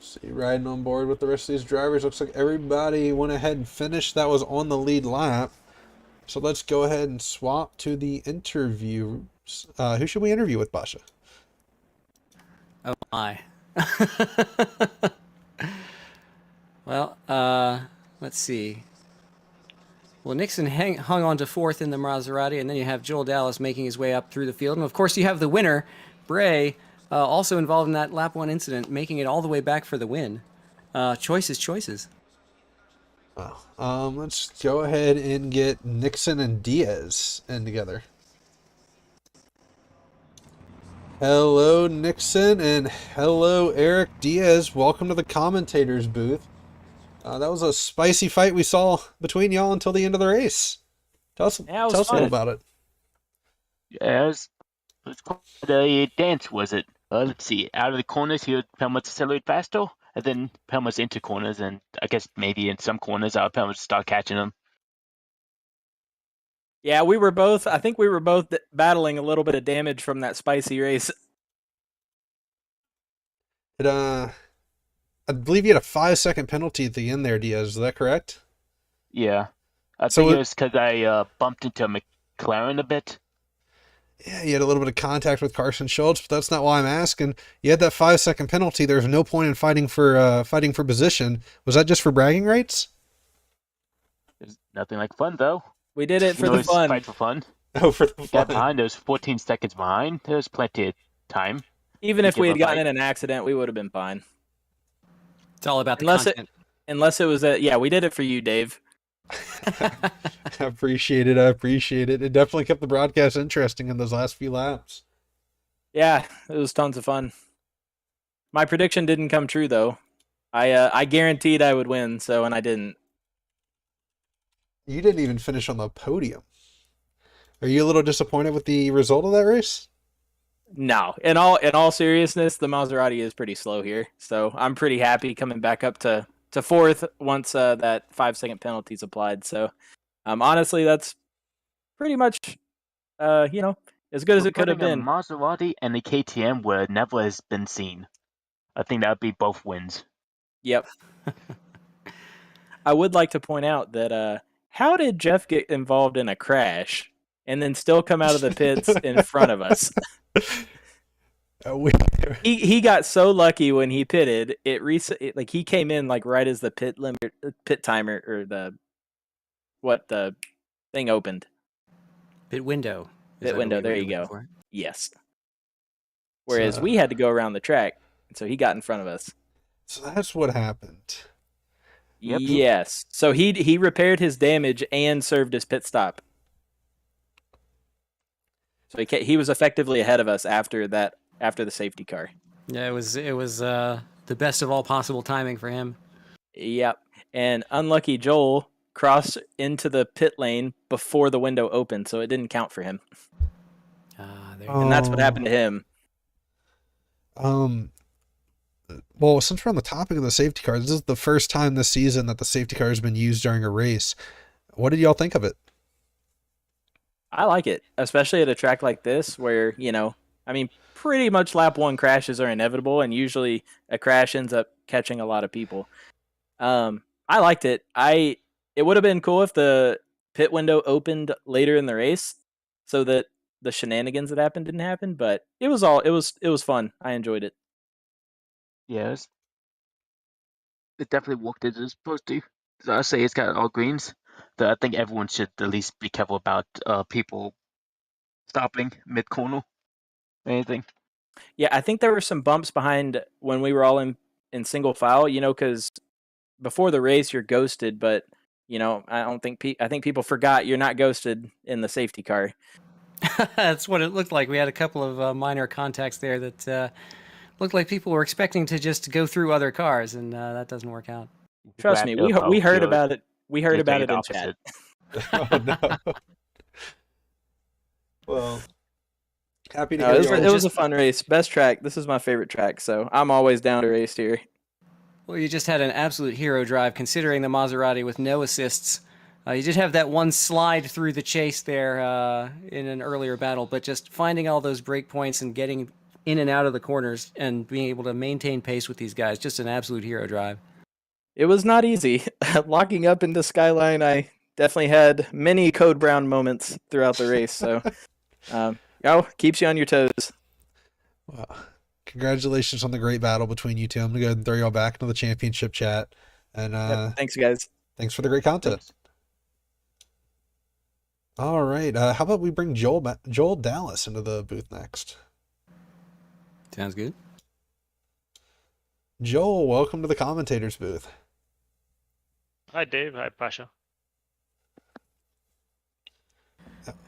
See, riding on board with the rest of these drivers. Looks like everybody went ahead and finished that was on the lead lap. So let's go ahead and swap to the interviews. Who should we interview with, Basha? Oh my. Well, let's see. Well, Nixon hung on to fourth in the Maserati, and then you have Joel Dallas making his way up through the field. And of course, you have the winner, Bray, also involved in that lap 1 incident, making it all the way back for the win. Choices. Let's go ahead and get Nixon and Diaz in together. Hello, Nixon, and hello, Eric Diaz. Welcome to the commentators booth. That was a spicy fight we saw between y'all until the end of the race. Tell us a little about it. Yeah, it was quite a dance, was it? Let's see. Out of the corners, he would Pelmos accelerate faster, and then Pelmos into corners, and I guess maybe in some corners, Pelmos start catching them. Yeah, I think we were both battling a little bit of damage from that spicy race. I believe you had a 5-second penalty at the end there, Diaz. Is that correct? Yeah. I think it was because I bumped into McLaren a bit. Yeah, you had a little bit of contact with Carson Schultz, but that's not why I'm asking. You had that 5-second penalty. There's no point in fighting for position. Was that just for bragging rights? There's nothing like fun, though. We did it for the fun. Fight for fun. Oh, for the fun. Got behind. There was 14 seconds behind. There was plenty of time. Even if we had gotten in an accident, we would have been fine. It's all about the content. Unless it was we did it for you, Dave. I appreciate it. It definitely kept the broadcast interesting in those last few laps. Yeah, it was tons of fun. My prediction didn't come true, though. I guaranteed I would win, and I didn't. You didn't even finish on the podium. Are you a little disappointed with the result of that race? No. In all seriousness, the Maserati is pretty slow here, so I'm pretty happy coming back up to to fourth once that 5-second penalty is applied. So honestly, that's pretty much as good as We're it could have putting a been. Maserati and a KTM where it never has been seen. I think that would be both wins. Yep. I would like to point out that how did Jeff get involved in a crash and then still come out of the pits in front of us? He got so lucky when he pitted. Like he came in like right as the pit timer or the thing opened. Pit window. Pit window. There you go. Yes. Whereas we had to go around the track, so he got in front of us. So that's what happened. Yep. Yes. So he repaired his damage and served his pit stop. So he was effectively ahead of us after the safety car. Yeah, it was the best of all possible timing for him. Yep. And unlucky Joel crossed into the pit lane before the window opened, so it didn't count for him. And that's what happened to him. Well, since we're on the topic of the safety cars, this is the first time this season that the safety car has been used during a race. What did y'all think of it? I like it, especially at a track like this where, pretty much lap one crashes are inevitable, and usually a crash ends up catching a lot of people. I liked it. It would have been cool if the pit window opened later in the race so that the shenanigans that happened didn't happen, but it was fun. I enjoyed it. Yes. It definitely worked as it's supposed to. So I say it's got all greens. So I think everyone should at least be careful about people stopping mid-corner or anything. Yeah, I think there were some bumps behind when we were all in single file, because before the race you're ghosted, but I think people forgot you're not ghosted in the safety car. That's what it looked like. We had a couple of minor contacts there that looked like people were expecting to just go through other cars, and that doesn't work out. Trust me, we heard about it. We heard about it in chat. Oh no. Well, happy to hear it was a fun race. Best track. This is my favorite track, so I'm always down to race here. Well, you just had an absolute hero drive, considering the Maserati with no assists. You did have that one slide through the chase there in an earlier battle, but just finding all those break points and getting in and out of the corners and being able to maintain pace with these guys, just an absolute hero drive. It was not easy. Locking up into Skyline, I definitely had many Code Brown moments throughout the race, so keeps you on your toes. Well, congratulations on the great battle between you two. I'm going to go ahead and throw y'all back into the championship chat. And thanks, guys. Thanks for the great content. Thanks. All right. How about we bring Joel Dallas into the booth next? Sounds good. Joel, welcome to the commentators booth. Hi, Dave. Hi, Pasha.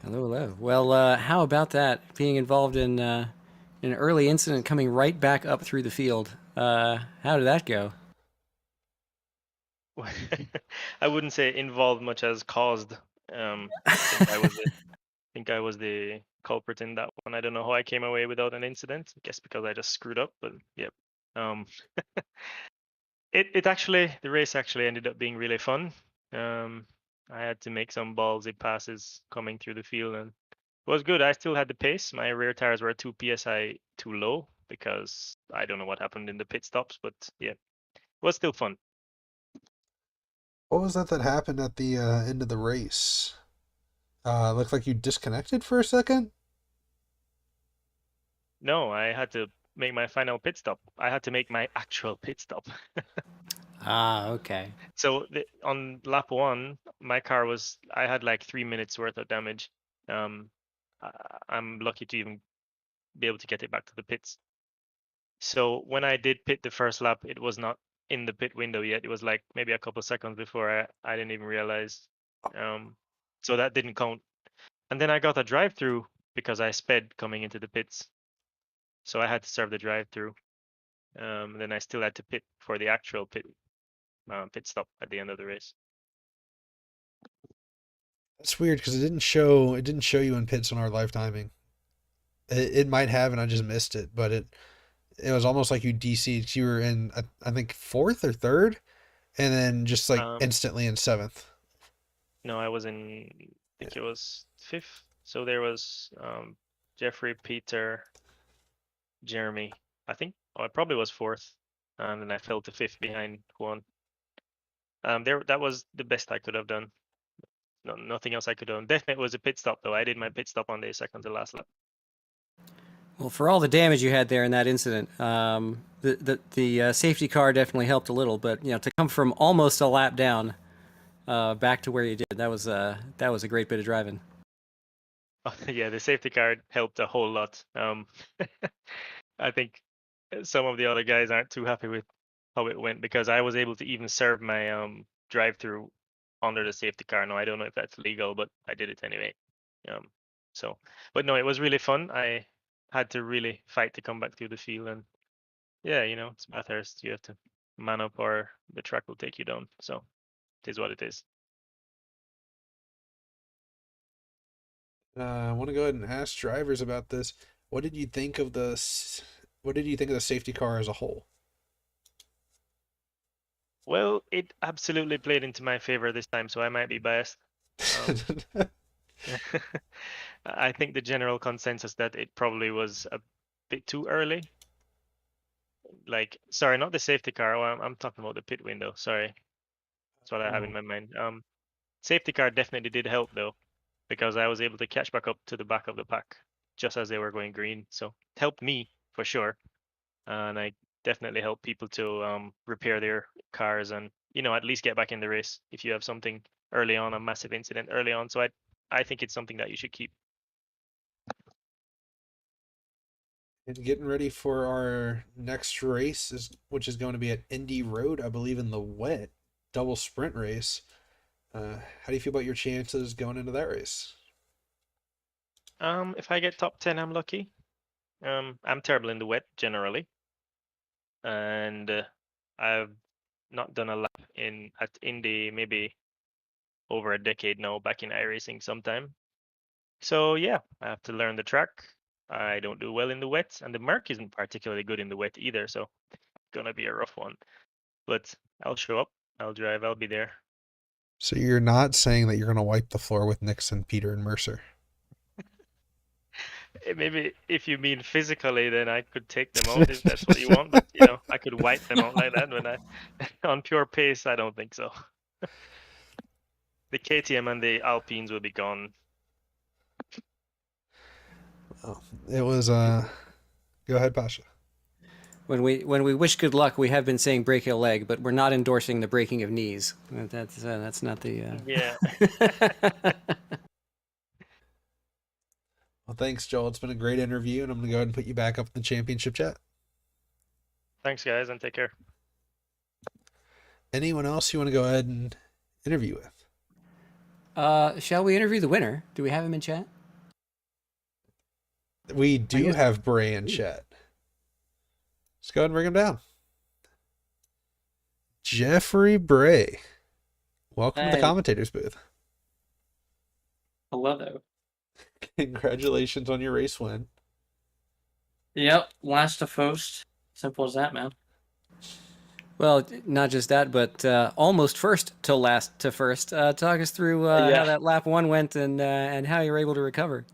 Hello. Well, how about that? Being involved in an early incident, coming right back up through the field. How did that go? I wouldn't say involved much as caused. I think I was the culprit in that one. I don't know how I came away without an incident. I guess because I just screwed up, but yeah. The race actually ended up being really fun. I had to make some ballsy passes coming through the field, and it was good. I still had the pace. My rear tires were 2 psi too low because I don't know what happened in the pit stops, but yeah, it was still fun. What was that happened at the end of the race? Looked like you disconnected for a second? No, I had to make my final pit stop. I had to make my actual pit stop. Okay. So on lap 1, my car I had like 3 minutes worth of damage. I'm lucky to even be able to get it back to the pits. So when I did pit the first lap, it was not in the pit window yet. It was like maybe a couple seconds before I didn't even realize. So that didn't count. And then I got a drive-through because I sped coming into the pits. So I had to serve the drive-through. Then I still had to pit for the actual pit stop at the end of the race. That's weird because it didn't show you in pits on our live timing. It might have, and I just missed it, but it was almost like you DC'd. You were in, I think, 4th or 3rd, and then just like Um, instantly in seventh. no, I was in, I think it was fifth. So there was Jeffrey, Peter, Jeremy. I think, oh, I probably was fourth, and then I fell to fifth behind Juan. That was the best I could have done. No, nothing else I could have done. Definitely was a pit stop though. I did my pit stop on the second to last lap. Well, for all the damage you had there in that incident, the safety car definitely helped a little. But to come from almost a lap down back to where you did, that was a great bit of driving. Yeah, the safety car helped a whole lot. I think some of the other guys aren't too happy with how it went because I was able to even serve my drive-through under the safety car. Now I don't know if that's legal, but I did it anyway. But no, it was really fun. I had to really fight to come back through the field, and yeah, it's Bathurst. You have to man up, or the track will take you down. So it is what it is. I want to go ahead and ask drivers about this. What did you think of the safety car as a whole? Well, it absolutely played into my favor this time, so I might be biased. I think the general consensus that it probably was a bit too early. Like, sorry, not the safety car. I'm talking about the pit window. Sorry, that's what I have in my mind. Safety car definitely did help though, because I was able to catch back up to the back of the pack just as they were going green. So it helped me for sure, and I definitely help people to repair their cars and at least get back in the race if you have something early on, a massive incident early on. So I think it's something that you should keep. And getting ready for our next race which is going to be at Indy Road, I believe, in the wet double sprint race. How do you feel about your chances going into that race? If I get top 10, I'm lucky. I'm terrible in the wet generally, and I've not done a lap at Indy maybe over a decade now, back in iRacing sometime. So yeah, I have to learn the track. I don't do well in the wet, and the Merc isn't particularly good in the wet either, so gonna be a rough one. But I'll show up, I'll drive, I'll be there. So you're not saying that you're going to wipe the floor with Nixon, Peter, and Mercer? Maybe if you mean physically, then I could take them out if that's what you want. But I could wipe them out like that when on pure pace. I don't think so. The KTM and the Alpines will be gone. Oh, it was go ahead, Pasha. When we wish good luck, we have been saying break a leg, but we're not endorsing the breaking of knees. That's not the. Yeah. Well, thanks, Joel. It's been a great interview, and I'm going to go ahead and put you back up in the championship chat. Thanks, guys, and take care. Anyone else you want to go ahead and interview with? Shall we interview the winner? Do we have him in chat? We do have Bray in chat. Let's go ahead and bring him down. Jeffery Bray. Welcome to the commentator's booth. Hello. Congratulations on your race win. Yep, last to first. Simple as that, man. Well, not just that, but almost first to last to first. Talk us through how that lap one went and how you were able to recover.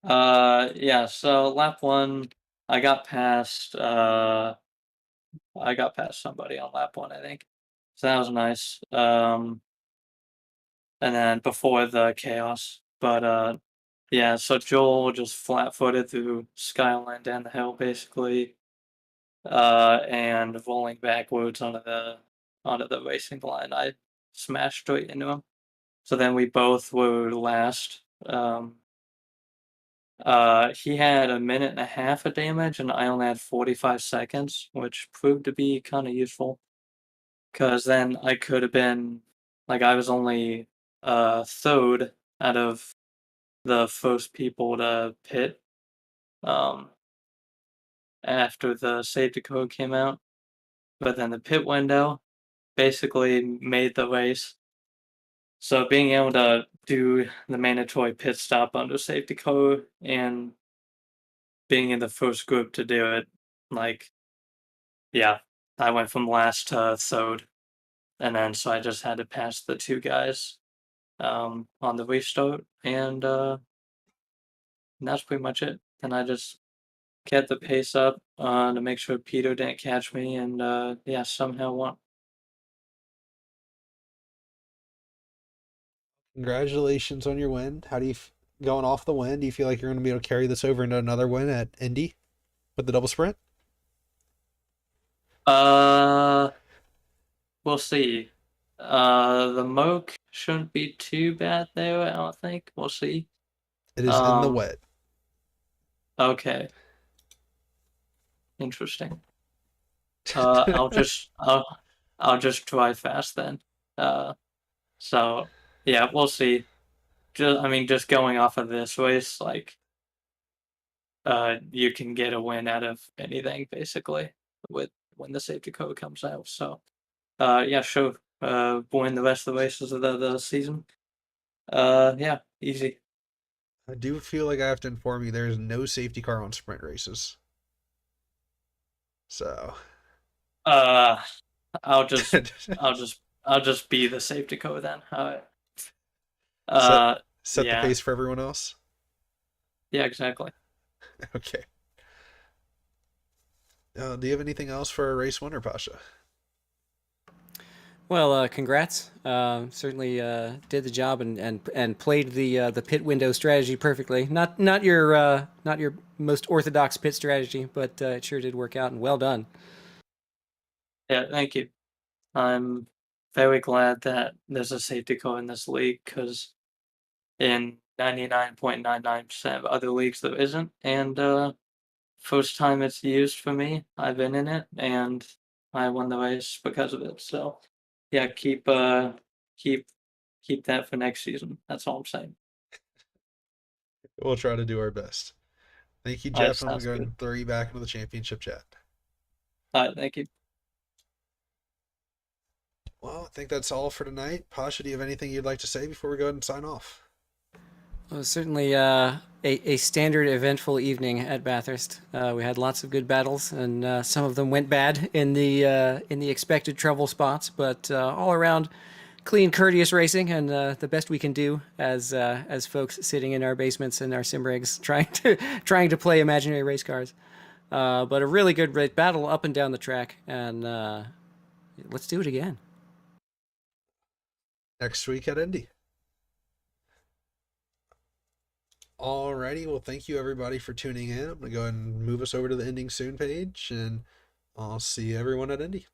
Yeah. So lap one, I got past somebody on lap one, I think. So that was nice. And then before the chaos, but yeah. So Joel just flat-footed through Skyline down the hill, basically. And rolling backwards onto the racing line, I smashed straight into him. So then we both were last. He had a minute and a half of damage, and I only had 45 seconds, which proved to be kind of useful. Because then I could have been, like, I was only third out of the first people to pit. After the safety code came out. But then the pit window basically made the race. So being able to do the mandatory pit stop under safety code and being in the first group to do it, like, yeah, I went from last to third, and then so I just had to pass the two guys on the restart, and that's pretty much it. And I just kept the pace up to make sure Peter didn't catch me, and yeah, somehow won. Congratulations on your win. How do you going off the win? Do you feel like you're going to be able to carry this over into another win at Indy with the double sprint? We'll see. The Moke shouldn't be too bad there, I don't think. We'll see. It is in the wet. Okay. Interesting. I'll just drive fast then. So yeah, we'll see. Just going off of this race, like, you can get a win out of anything basically with when the safety code comes out. So, yeah, sure. Win the rest of the races of the season. Yeah, easy. I do feel like I have to inform you there is no safety car on sprint races. So, I'll just be the safety code then. All right. set yeah. the pace for everyone else. Yeah, exactly. Okay. Do you have anything else for a race winner, Pasha? Well, congrats. Certainly did the job and played the pit window strategy perfectly. Not your most orthodox pit strategy, but it sure did work out, and well done. Yeah, thank you. I'm very glad that there's a safety car in this league, because in 99.99% of other leagues there isn't, and first time it's used for me, I've been in it, and I won the race because of it. So yeah, keep that for next season. That's all I'm saying. We'll try to do our best. Thank you, All right, Jeff. I'm going sounds to go ahead good. and throw you back into the championship chat. All right, thank you. Well, I think that's all for tonight. Pasha, do you have anything you'd like to say before we go ahead and sign off? Well, certainly a standard eventful evening at Bathurst. We had lots of good battles, and some of them went bad in the expected trouble spots, but all around clean, courteous racing, and the best we can do as folks sitting in our basements and our sim rigs trying to play imaginary race cars. But a really good battle up and down the track, and let's do it again next week at Indy. Alrighty, well, thank you everybody for tuning in. I'm going to go ahead and move us over to the Ending Soon page, and I'll see everyone at Indy.